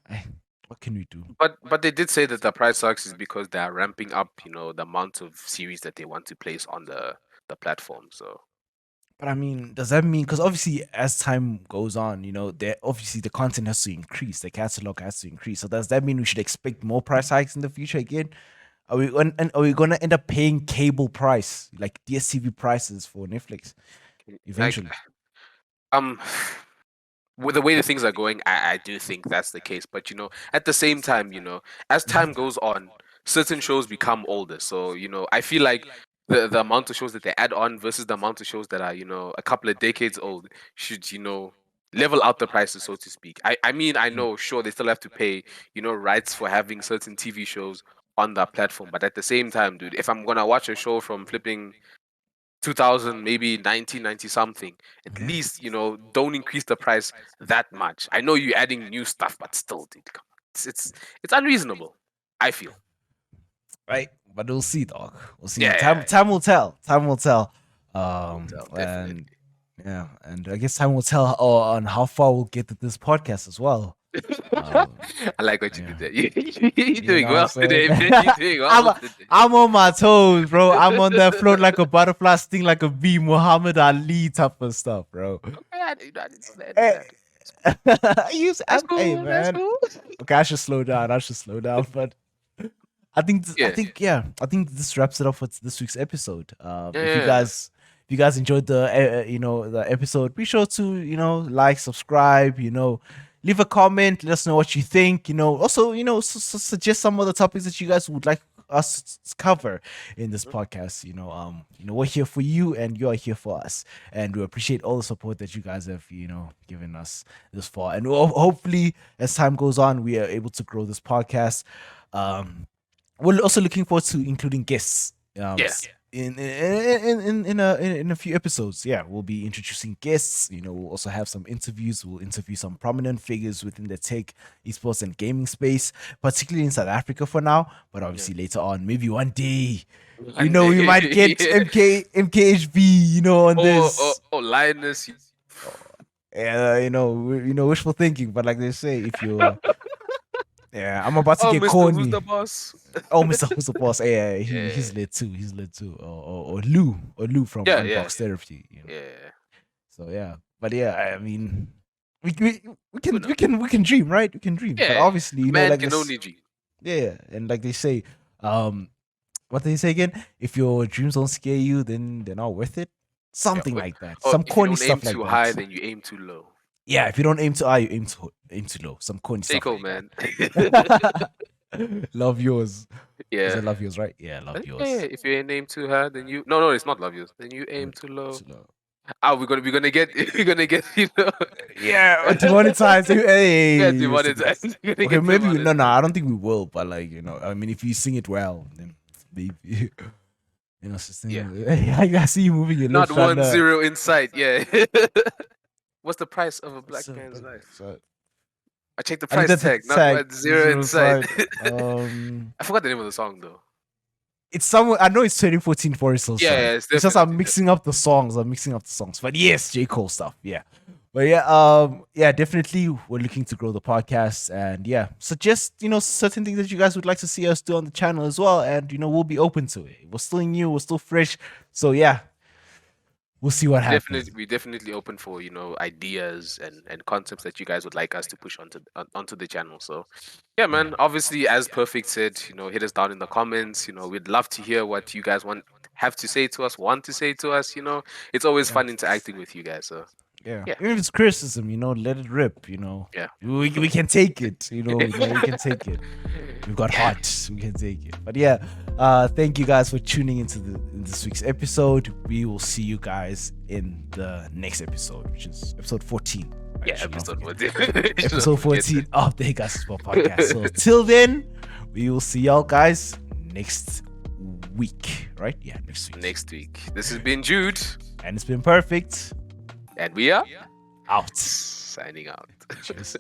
what can we do? But they did say that the price sucks is because they are ramping up, the amount of series that they want to place on the platform. So But I mean, does that mean because obviously as time goes on, obviously the content has to increase, the catalog has to increase. So does that mean we should expect more price hikes in the future again? are we gonna end up paying cable price, like DSTV prices for Netflix Like, eventually? um, with the way the things are going, I do think that's the case. But at the same time, as time goes on, certain shows become older. So I feel like the amount of shows that they add on versus the amount of shows that are a couple of decades old should level out the prices, so to speak. I mean, I know, sure, they still have to pay rights for having certain TV shows on that platform, but at the same time, dude, if I'm gonna watch a show from flipping 2000, maybe 1990 something, at Mhm. least don't increase the price that much. I know you're adding new stuff, but still, dude, come on. It's unreasonable, I feel. Right? But we'll see, dog. We'll see. Yeah, Time yeah, time will tell. Time will tell. I will tell, definitely. And yeah, and I guess time will tell on how far we'll get with this podcast as well. Um, I like what you yeah. did there. You're You doing know what I'm well saying? today, man. You're doing well today. I'm on my toes, bro. I'm on that float like a butterfly, sting like a bee, Muhammad Ali type of stuff, bro. Okay, I didn't know that. Hey, That's hey, cool. That's man. cool. Okay, I should slow down. I should slow down. But Yeah, I think this wraps it up for this week's episode. yeah, yeah. If you guys enjoyed the the episode, be sure to like, subscribe, leave a comment, let us know what you think. Also suggest some of the topics that you guys would like us to cover in this podcast. We're here for you, and you are here for us, and we appreciate all the support that you guys have given us this far. And hopefully, as time goes on, we are able to grow this podcast. We're also looking forward to including guests. Yeah. In a few episodes. Yeah, we'll be introducing guests. We'll also have some interviews. We'll interview some prominent figures within the tech, esports, and gaming space, particularly in South Africa for now. But obviously later on, maybe one day, One we might get day. MKHB. On this. Linus. Yeah, wishful thinking. But like they say, if you yeah, I'm about to Oh, get Mr. corny. Who's the boss? Oh, Mr. Who's the boss? Yeah, Yeah. he's lit too. He's lit too. Or Lou from Yeah, Unbox Therapy. Yeah. So yeah, but yeah, I mean, we Who knows? we can dream, right? We can dream, but Yeah. obviously, Man like can this, only dream. yeah, and like they say, what do they say again? If your dreams don't scare you, then they're not worth it. Something Or- like that. or Some if you corny don't aim stuff like too that. high, then you aim too low. Yeah, if you don't aim too high, you aim too low. Some corny Stay stuff. cool, Like man. that. Love yours. Is Yeah. it love yours, right? Yeah, love Yeah, yours. if you aim too high, then you no, it's not love yours. Then you aim too low. Too low. We're gonna get Yeah, demonetized. Hey, Yeah, listen, demonetized. listen. We're gonna Okay, get maybe no, demonetized. I don't think we will. But like I mean, if you sing it well, then maybe it's just Yeah. I see you moving your Not lips. trying to- 1-0 in sight. Yeah. What's the price of a black So, man's life? so- I checked the I think price that's the tag, not tag, 1-0 in sight. I I forgot the name of the song though. it's somewhere. I know it's 2014 Forest Hills. Yeah, Drive. yeah, it's It's just I'm definitely- mixing up the songs. But yes, J Cole stuff. Yeah, but yeah, definitely we're looking to grow the podcast, and yeah, suggest certain things that you guys would like to see us do on the channel as well, and we'll be open to it. We're still new, we're still fresh, so yeah, we'll see what happens. We're definitely open for ideas and concepts that you guys would like us to push onto the channel. So yeah, man. Obviously, as Perfect said, hit us down in the comments. We'd love to hear what you guys want to say to us. It's always fun interacting with you guys. So Yeah. Yeah. Even if it's criticism, let it rip. Yeah. we can take it. We can take it. We've got heart. We can take it. But yeah, thank you guys for tuning into this week's episode. We will see you guys in the next episode, which is episode 14. yeah, Should not episode forget. 14. Episode 14 of the Ekasi Esports podcast. So till then, we will see y'all guys next week. Right? Yeah, next week. Next week. This has been Jude, And it's been perfect. and we are Out. signing out. Cheers.